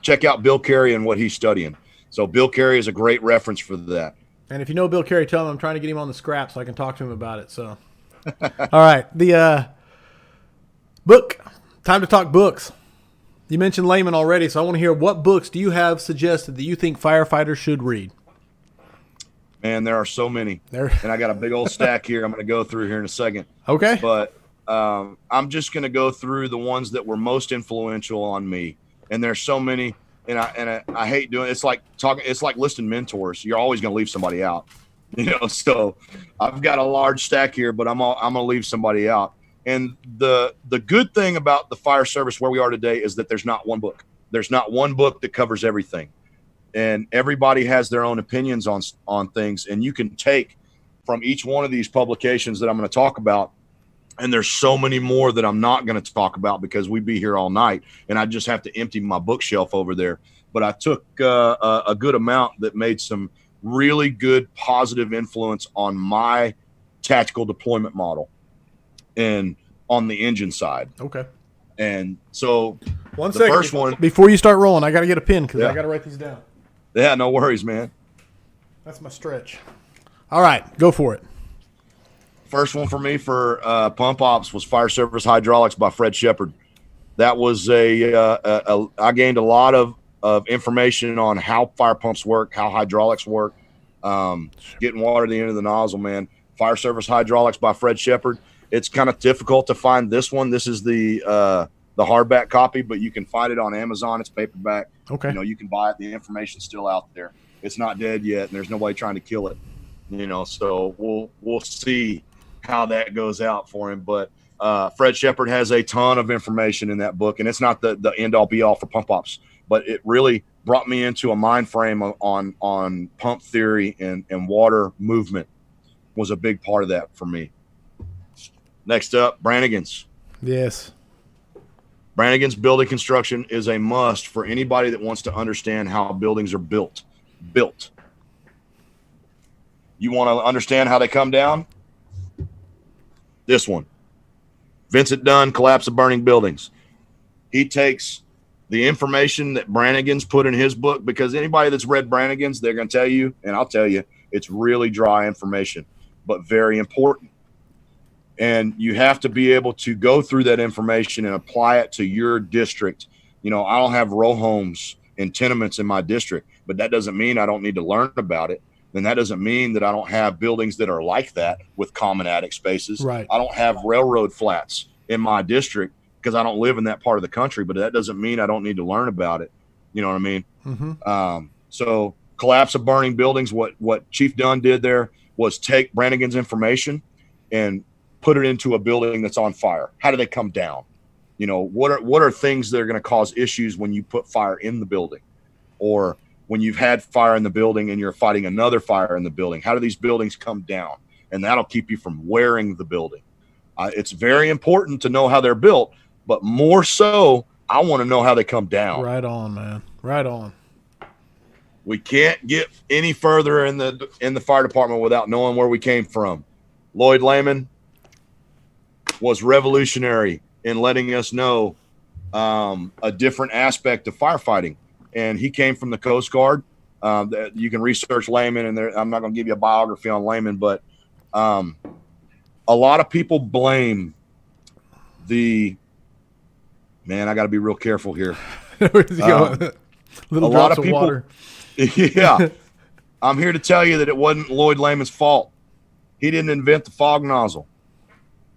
check out Bill Carey and what he's studying. So Bill Carey is a great reference for that. And if you know Bill Carey, tell him I'm trying to get him on the scrap so I can talk to him about it. So, all right, the book. Time to talk books. You mentioned layman already, so I want to hear what books do you have suggested that you think firefighters should read? Man, there are so many. There. And I got a big old stack here I'm going to go through here in a second. Okay. But I'm just going to go through the ones that were most influential on me. And there's so many. And I hate doing it. It's like listing mentors. You're always going to leave somebody out. So I've got a large stack here, but I'm going to leave somebody out. And the good thing about the fire service where we are today is that there's not one book. There's not one book that covers everything. And everybody has their own opinions on things. And you can take from each one of these publications that I'm going to talk about. And there's so many more that I'm not going to talk about because we'd be here all night. And I just have to empty my bookshelf over there. But I took a good amount that made some really good positive influence on my tactical deployment model and on the engine side. Okay. And so the first one, before you start rolling, I got to get a pen because I got to write these down. Yeah, no worries, man. That's my stretch. All right, go for it. First one for me for pump ops was Fire Service Hydraulics by Fred Shepard. That was I gained a lot of information on how fire pumps work, how hydraulics work, getting water to the end of the nozzle, man. Fire Service Hydraulics by Fred Shepard. It's kind of difficult to find this one. This is the hardback copy, but you can find it on Amazon. It's paperback. Okay. You can buy it. The information's still out there. It's not dead yet, and there's nobody trying to kill it. So we'll see how that goes out for him. But Fred Shepard has a ton of information in that book, and it's not the end all be all for pump ops, but it really brought me into a mind frame on pump theory and water movement was a big part of that for me. Next up, Brannigan's. Yes. Brannigan's building construction is a must for anybody that wants to understand how buildings are built. You want to understand how they come down? This one. Vincent Dunn, Collapse of Burning Buildings. He takes the information that Brannigan's put in his book, because anybody that's read Brannigan's, they're going to tell you, and I'll tell you, it's really dry information, but very important. And you have to be able to go through that information and apply it to your district. I don't have row homes and tenements in my district, but that doesn't mean I don't need to learn about it. Then that doesn't mean that I don't have buildings that are like that with common attic spaces. Right. I don't have railroad flats in my district because I don't live in that part of the country, but that doesn't mean I don't need to learn about it. You know what I mean? Mm-hmm. So Collapse of Burning Buildings, what Chief Dunn did there was take Brannigan's information and put it into a building that's on fire. How do they come down? What are things that are going to cause issues when you put fire in the building, or when you've had fire in the building and you're fighting another fire in the building? How do these buildings come down? And that'll keep you from wearing the building. It's very important to know how they're built, but more so, I want to know how they come down. Right on, man. Right on. We can't get any further in the fire department without knowing where we came from. Lloyd Lehman was revolutionary in letting us know a different aspect of firefighting. And he came from the Coast Guard. You can research Lehman, and I'm not going to give you a biography on Lehman, but a lot of people blame I got to be real careful here. Where's he going? Little drops of water. Yeah. I'm here to tell you that it wasn't Lloyd Lehman's fault. He didn't invent the fog nozzle.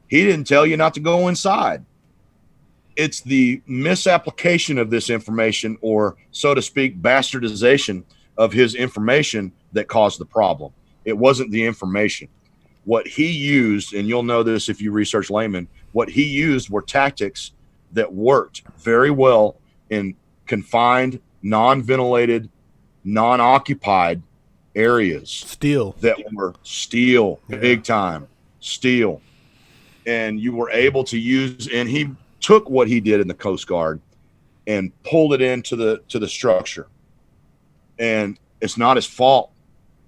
He didn't tell you not to go inside. It's the misapplication of this information, or so to speak, bastardization of his information, that caused the problem. It wasn't the information. What he used, and you'll know this if you research Lehman, what he used were tactics that worked very well in confined, non-ventilated, non-occupied areas. Steel. That were steel, big time, steel. And you were able to use, and he took what he did in the Coast Guard and pulled it into the structure. And it's not his fault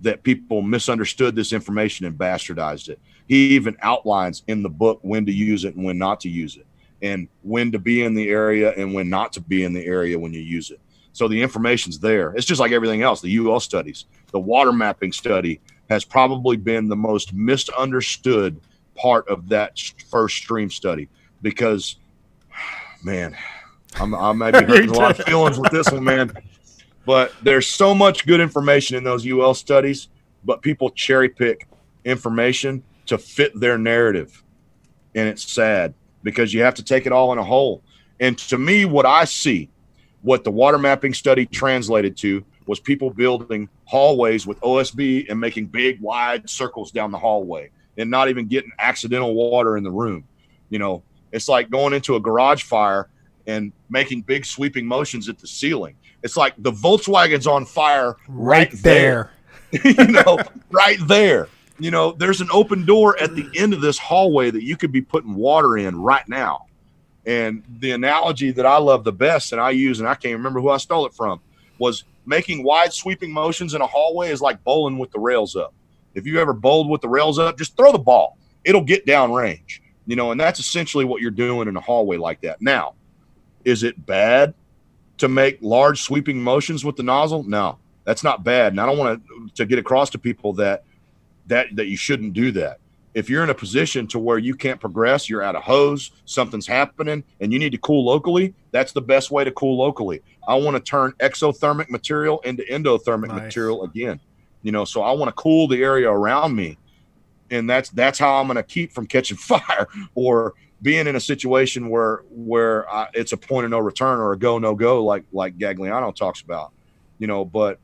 that people misunderstood this information and bastardized it. He even outlines in the book when to use it and when not to use it, and when to be in the area and when not to be in the area when you use it. So the information's there. It's just like everything else. The UL studies, the water mapping study has probably been the most misunderstood part of that first stream study, because, man, I may be hurting a lot of feelings with this one, man. But there's so much good information in those UL studies but people cherry pick information to fit their narrative. And it's sad because you have to take it all in a whole. And to me, what I see, what the water mapping study translated to was people building hallways with OSB and making big, wide circles down the hallway and not even getting accidental water in the room. You know, it's like going into a garage fire and making big sweeping motions at the ceiling. It's like the Volkswagen's on fire right there. You know, right there. You know, there's an open door at the end of this hallway that you could be putting water in right now. And the analogy that I love the best and I use, and I can't remember who I stole it from, was making wide sweeping motions in a hallway is like bowling with the rails up. If you ever bowled with the rails up, just throw the ball. It'll get down range. You know, and that's essentially what you're doing in a hallway like that. Now, is it bad to make large sweeping motions with the nozzle? No, that's not bad. And I don't want to get across to people that you shouldn't do that. If you're in a position to where you can't progress, you're out of hose, something's happening, and you need to cool locally, that's the best way to cool locally. I want to turn exothermic material into endothermic material again. You know, so I want to cool the area around me. And that's how I'm going to keep from catching fire or being in a situation where it's a point of no return or a go, no go, like Gagliano talks about, you know, but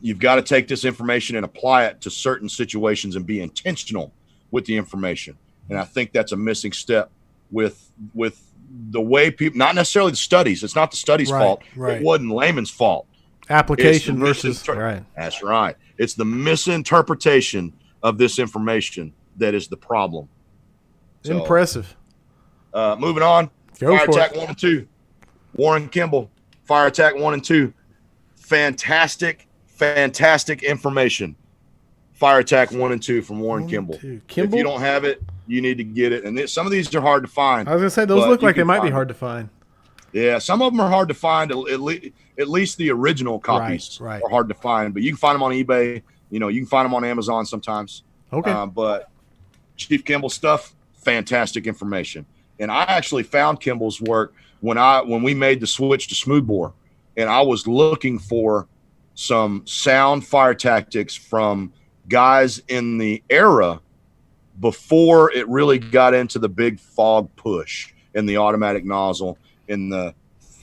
you've got to take this information and apply it to certain situations and be intentional with the information. And I think that's a missing step with the way people, not necessarily the studies. It's not the studies' fault. It wasn't layman's fault. Application versus, right. That's right. It's the misinterpretation of this information that is the problem. So, impressive. Moving on. Fire Attack 1 and 2. Warren Kimball. Fire Attack 1 and 2. Fantastic information. Fire Attack 1 and 2 from Warren Kimball. If you don't have it, you need to get it. And some of these are hard to find. I was going to say, those look like they might be hard to find. Yeah, some of them are hard to find. At least the original copies are hard to find. But you can find them on eBay. You know, you can find them on Amazon sometimes. Okay. But Chief Kimball stuff, fantastic information. And I actually found Kimball's work when we made the switch to Smoothbore. And I was looking for some sound fire tactics from guys in the era before it really got into the big fog push and the automatic nozzle and the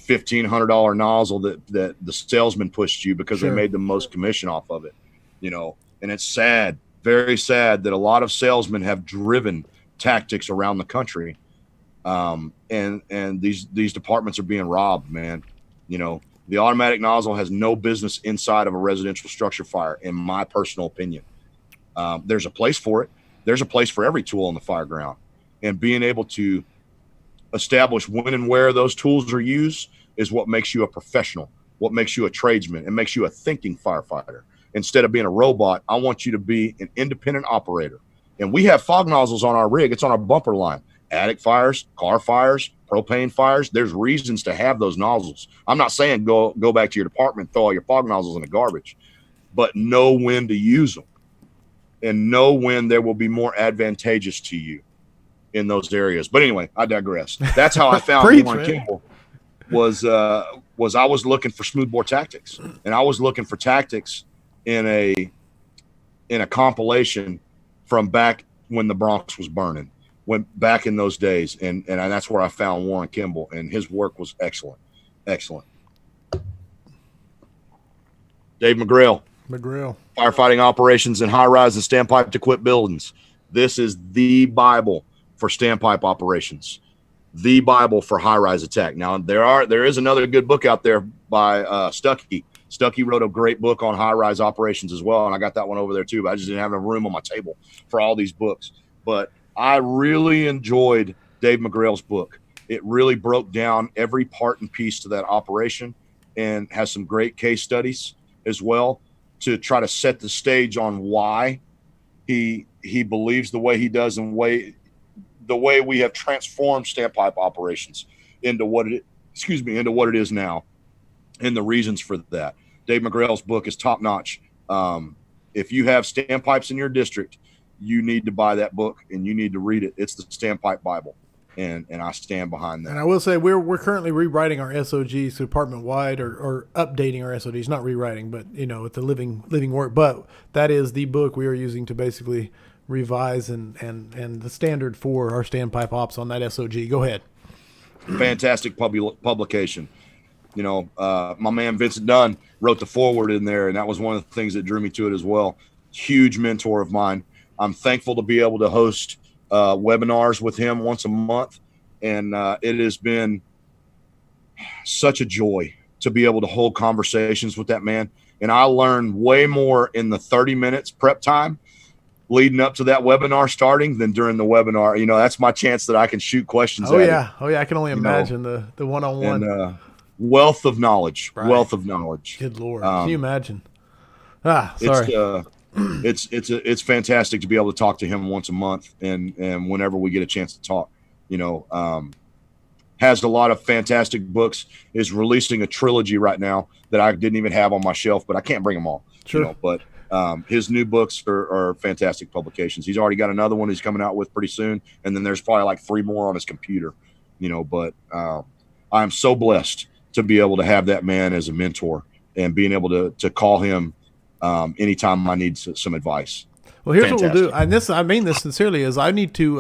$1,500 nozzle that the salesman pushed you because they made the most commission off of it, you know. And it's sad, very sad that a lot of salesmen have driven tactics around the country, and these departments are being robbed, man. You know, the automatic nozzle has no business inside of a residential structure fire, in my personal opinion. There's a place for it. There's a place for every tool on the fire ground, and being able to establish when and where those tools are used is what makes you a professional, what makes you a tradesman, and makes you a thinking firefighter. Instead of being a robot, I want you to be an independent operator. And we have fog nozzles on our rig. It's on our bumper line. Attic fires, car fires, propane fires. There's reasons to have those nozzles. I'm not saying go back to your department, throw all your fog nozzles in the garbage, but know when to use them and know when they will be more advantageous to you in those areas. But anyway, I digress. That's how I found Warren Kimball was I was looking for smoothbore tactics, and I was looking for tactics in a compilation from back when the Bronx was burning, back in those days, and that's where I found Warren Kimball, and his work was excellent. Dave McGrail, firefighting operations in high-rise and standpipe equipped buildings. This is the Bible for standpipe operations, the Bible for high-rise attack. Now there is another good book out there by Stuckey. Stuckey wrote a great book on high-rise operations as well, and I got that one over there too, but I just didn't have enough room on my table for all these books. But I really enjoyed Dave McGrail's book. It really broke down every part and piece to that operation and has some great case studies as well to try to set the stage on why he believes the way he does and the way we have transformed standpipe operations into what it is now, and the reasons for that. Dave McGrail's book is top notch. If you have standpipes in your district, you need to buy that book and you need to read it. It's the Standpipe Bible. and I stand behind And that. I will say we're currently rewriting our SOGs department wide, or updating our SOGs, not rewriting, but it's a living work. But that is the book we are using to basically revise and the standard for our standpipe ops on that SOG. Go ahead. Fantastic publication. My man Vincent Dunn wrote the foreword in there, and that was one of the things that drew me to it as well. Huge mentor of mine. I'm thankful to be able to host webinars with him once a month, and it has been such a joy to be able to hold conversations with that man. And I learned way more in the 30 minutes prep time leading up to that webinar starting than during the webinar. That's my chance that I can shoot questions at yeah. him. Oh yeah, I can only imagine the one-on-one. And wealth of knowledge. Right. Wealth of knowledge. Good Lord. Can you imagine? Sorry. It's fantastic to be able to talk to him once a month and whenever we get a chance to talk. Has a lot of fantastic books, is releasing a trilogy right now that I didn't even have on my shelf, but I can't bring them all. Sure. But his new books are fantastic publications. He's already got another one he's coming out with pretty soon, and then there's probably like 3 more on his computer. But I'm so blessed to be able to have that man as a mentor and being able to call him anytime I need some advice. Well, here's what we'll do. And I mean this sincerely, is I need to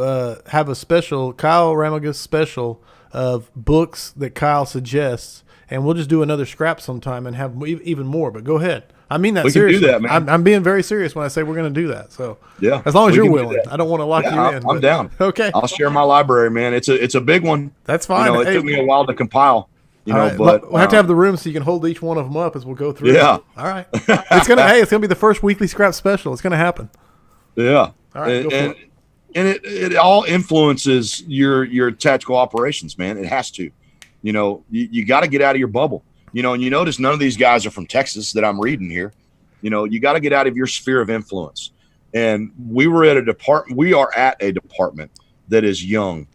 have a special Kyle Romagus special of books that Kyle suggests, and we'll just do another scrap sometime and have even more. But go ahead. I mean that seriously. We can do that, man. I'm being very serious when I say we're going to do that. So yeah, as long as you're willing. I don't want to lock you in. I'm down. Okay. I'll share my library, man. It's a big one. That's fine. It took me a while to compile. Right. But we'll have to have the room so you can hold each one of them up as we'll go through. Yeah. All right. It's gonna be the first weekly scrap special. It's gonna happen. Yeah. All right. And it all influences your tactical operations, man. It has to. You got to get out of your bubble. And you notice none of these guys are from Texas that I'm reading here. You got to get out of your sphere of influence. And we are at a department that is young.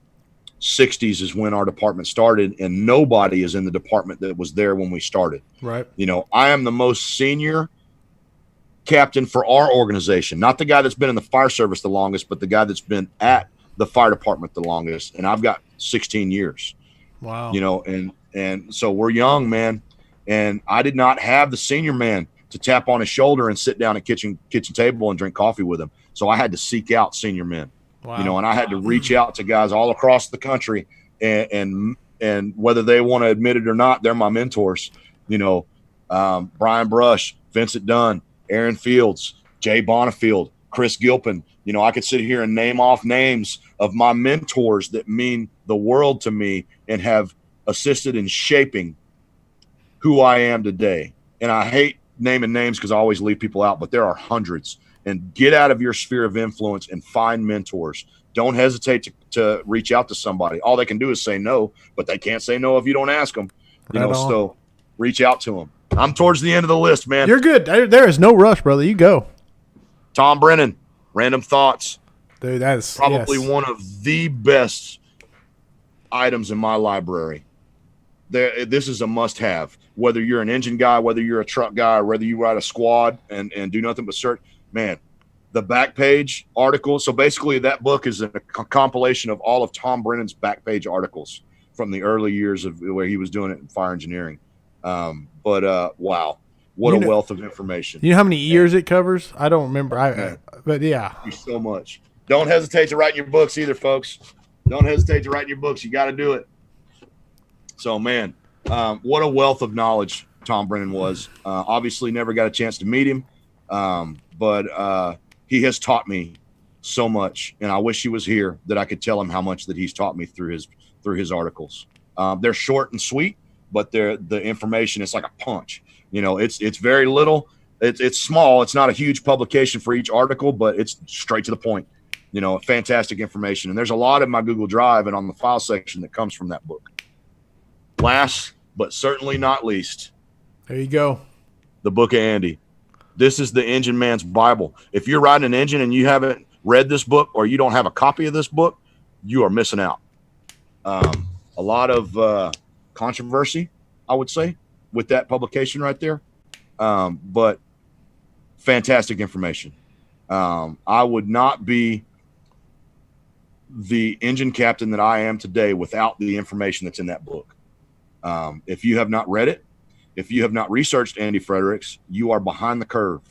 60s is when our department started, and nobody is in the department that was there when we started. Right. I am the most senior captain for our organization, not the guy that's been in the fire service the longest, but the guy that's been at the fire department the longest. And I've got 16 years. Wow. And so we're young, man. And I did not have the senior man to tap on his shoulder and sit down at kitchen table and drink coffee with him. So I had to seek out senior men. Wow. And I had to reach out to guys all across the country, and whether they want to admit it or not, they're my mentors. Brian Brush, Vincent Dunn, Aaron Fields, Jay Bonifield, Chris Gilpin. I could sit here and name off names of my mentors that mean the world to me and have assisted in shaping who I am today. And I hate naming names because I always leave people out, but there are hundreds. And get out of your sphere of influence and find mentors. Don't hesitate to reach out to somebody. All they can do is say no, but they can't say no if you don't ask them. So reach out to them. I'm towards the end of the list, man. You're good. There is no rush, brother. You go. Tom Brennan, Random Thoughts. Dude, that's probably one of the best items in my library. This is a must-have. Whether you're an engine guy, whether you're a truck guy, or whether you ride a squad and do nothing but search, man, the back page article. So basically that book is a compilation of all of Tom Brennan's back page articles from the early years of where he was doing it in fire engineering. Wow, what a wealth of information. You know how many years it covers? I don't remember. But yeah. Thank you so much. Don't hesitate to write in your books either, folks. Don't hesitate to write in your books. You got to do it. So, man, what a wealth of knowledge Tom Brennan was. Obviously never got a chance to meet him. But he has taught me so much, and I wish he was here that I could tell him how much that he's taught me through his articles. They're short and sweet, but the information is like a punch. It's very little. It's small. It's not a huge publication for each article, but it's straight to the point. Fantastic information. And there's a lot in my Google Drive and on the file section that comes from that book. Last, but certainly not least, there you go. The Book of Andy. This is the engine man's Bible. If you're riding an engine and you haven't read this book or you don't have a copy of this book, you are missing out. A lot of controversy, I would say, with that publication right there. But fantastic information. I would not be the engine captain that I am today without the information that's in that book. If you have not read it, if you have not researched Andy Fredericks, you are behind the curve.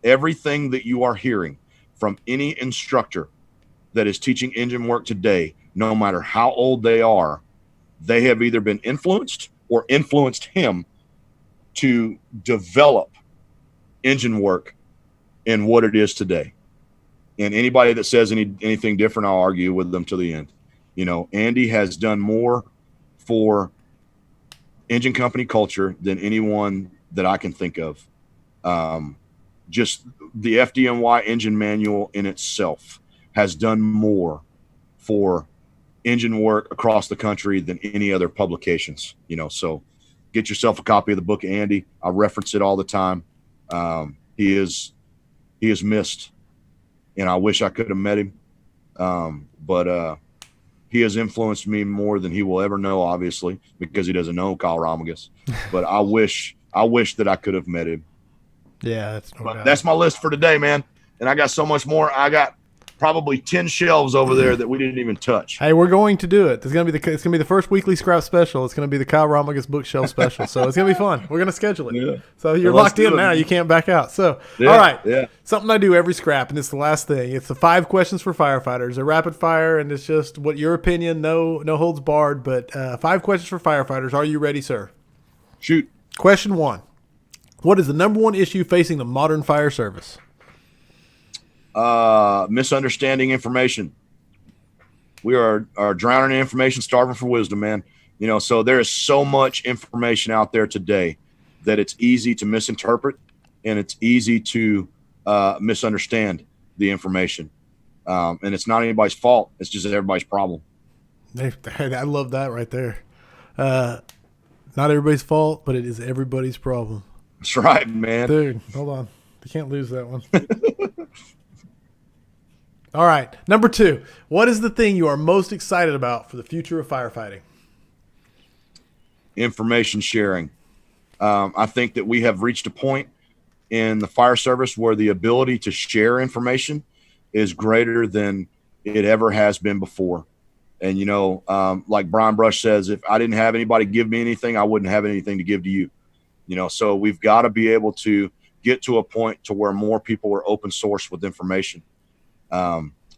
Everything that you are hearing from any instructor that is teaching engine work today, no matter how old they are, they have either been influenced or influenced him to develop engine work in what it is today. And anybody that says anything different, I'll argue with them to the end. You know, Andy has done more for engine company culture than anyone that I can think of. Just the FDNY engine manual in itself has done more for engine work across the country than any other publications, you know. So get yourself a copy of the book of Andy. I reference it all the time. He is missed, and I wish I could have met him. But he has influenced me more than he will ever know, obviously, because he doesn't know Kyle Romagus. But I wish that I could have met him. Yeah, that's my list for today, man. And I got so much more. I got probably 10 shelves over there that we didn't even touch. Hey, we're going to do it. It's gonna be the first weekly scrap special. It's gonna be the Kyle Romagus bookshelf special. So it's gonna be fun. We're gonna schedule it. Yeah. So you're locked in now. You can't back out. So all right. Yeah. Something I do every scrap, and it's the last thing. It's the 5 questions for firefighters. A rapid fire, and it's just what your opinion. No holds barred. But 5 questions for firefighters. Are you ready, sir? Shoot. Question 1. What is the number one issue facing the modern fire service? Misunderstanding information. We are drowning in information, starving for wisdom, man. You know, so there is so much information out there today that it's easy to misinterpret, and it's easy to misunderstand the information. And it's not anybody's fault. It's just everybody's problem. I love that right there. Not everybody's fault, but it is everybody's problem. That's right, man. Dude, hold on. You can't lose that one. All right. Number 2. What is the thing you are most excited about for the future of firefighting? Information sharing. I think that we have reached a point in the fire service where the ability to share information is greater than it ever has been before. And, you know, like Brian Brush says, if I didn't have anybody give me anything, I wouldn't have anything to give to you. You know, so we've got to be able to get to a point to where more people are open source with information.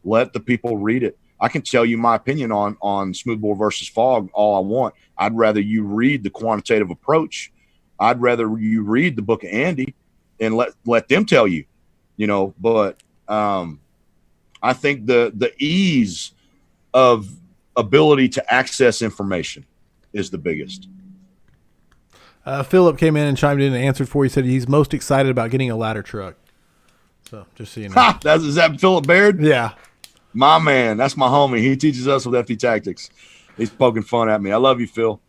Let the people read it. I can tell you my opinion on smoothbore versus fog all I want. I'd rather you read the quantitative approach. I'd rather you read the book of Andy and let them tell you, you know. But I think the ease of ability to access information is the biggest. Philip came in and chimed in and answered for you. He said he's most excited about getting a ladder truck. So just so you know. Is that Philip Baird? Yeah. My man. That's my homie. He teaches us with FT Tactics. He's poking fun at me. I love you, Phil.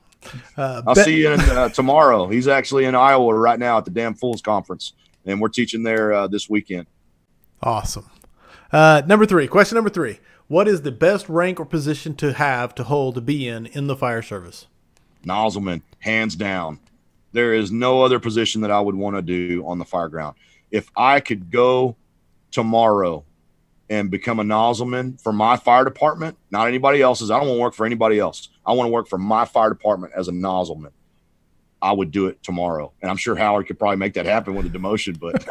I'll see you tomorrow. He's actually in Iowa right now at the Damn Fools Conference, and we're teaching there this weekend. Awesome. Number 3. Question number 3. What is the best rank or position to have to hold to be in the fire service? Nozzleman, hands down. There is no other position that I would want to do on the fire ground. If I could go tomorrow and become a nozzleman for my fire department, not anybody else's. I don't want to work for anybody else. I want to work for my fire department as a nozzleman. I would do it tomorrow. And I'm sure Howard could probably make that happen with a demotion, but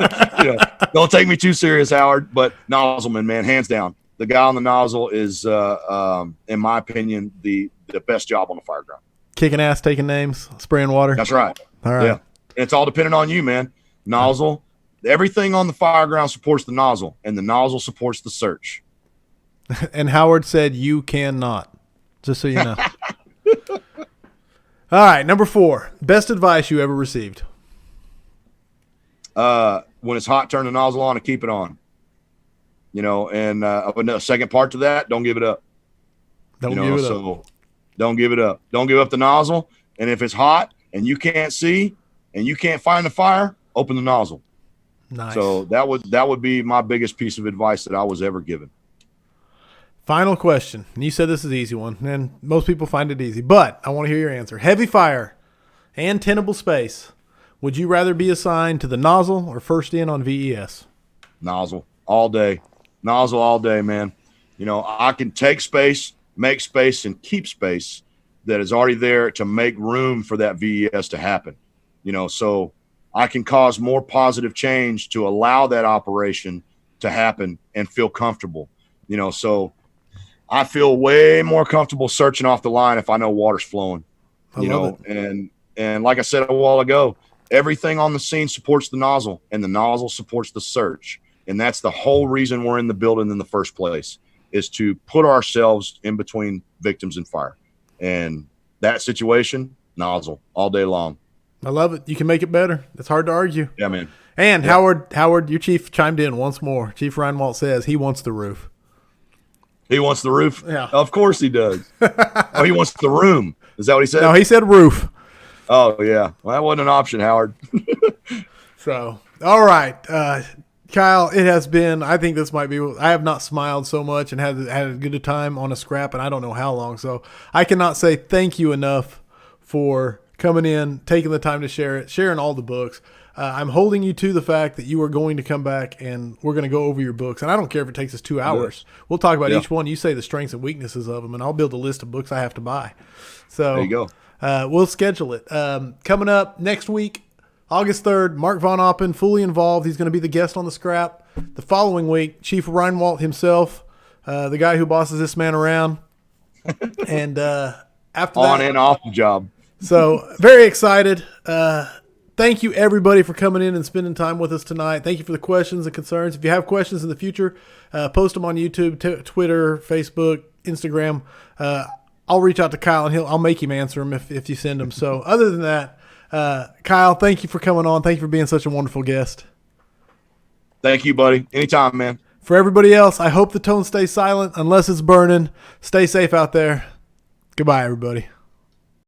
you know, don't take me too serious, Howard. But nozzleman, man, hands down. The guy on the nozzle is, in my opinion, the best job on the fire ground. Kicking ass, taking names, spraying water. That's right. All right. Yeah. It's all dependent on you, man. Nozzle. Everything on the fire ground supports the nozzle, and the nozzle supports the search. And Howard said you cannot, just so you know. All right, number 4. Best advice you ever received? When it's hot, turn the nozzle on and keep it on. You know, and a second part to that, don't give it up. Don't give it up. Don't give it up. Don't give up the nozzle. And if it's hot and you can't see and you can't find the fire, open the nozzle. Nice. So that would be my biggest piece of advice that I was ever given. Final question. And you said this is an easy one, and most people find it easy, but I want to hear your answer. Heavy fire and tenable space. Would you rather be assigned to the nozzle or first in on VES? Nozzle all day. Nozzle all day, man. You know, I can take space, make space, and keep space that is already there to make room for that VES to happen. You know, so I can cause more positive change to allow that operation to happen and feel comfortable. You know, so I feel way more comfortable searching off the line if I know water's flowing. You know, and like I said a while ago, everything on the scene supports the nozzle, and the nozzle supports the search. And that's the whole reason we're in the building in the first place, is to put ourselves in between victims and fire. And that situation, nozzle all day long. I love it. You can make it better. It's hard to argue. Yeah, man. And yeah. Howard, your chief chimed in once more. Chief Reinwald says he wants the roof. He wants the roof? Yeah. Of course he does. Oh, he wants the room. Is that what he said? No, he said roof. Oh, yeah. Well, that wasn't an option, Howard. So, all right. Kyle, it has been, I think this might be, I have not smiled so much and had a good time on a scrap, and I don't know how long. So I cannot say thank you enough for coming in, taking the time to share it, sharing all the books. I'm holding you to the fact that you are going to come back and we're going to go over your books. And I don't care if it takes us 2 hours. We'll talk about each one. You say the strengths and weaknesses of them, and I'll build a list of books I have to buy. So there you go. We'll schedule it. Coming up next week, August 3rd, Mark Von Oppen, fully involved. He's going to be the guest on the scrap. The following week, Chief Reinwald himself, the guy who bosses this man around. And after on that, and off the job. So very excited. Thank you, everybody, for coming in and spending time with us tonight. Thank you for the questions and concerns. If you have questions in the future, post them on YouTube, Twitter, Facebook, Instagram. I'll reach out to Kyle, and I'll make him answer them if you send them. So other than that, Kyle, thank you for coming on. Thank you for being such a wonderful guest. Thank you, buddy. Anytime, man. For everybody else, I hope the tone stays silent unless it's burning. Stay safe out there. Goodbye, everybody.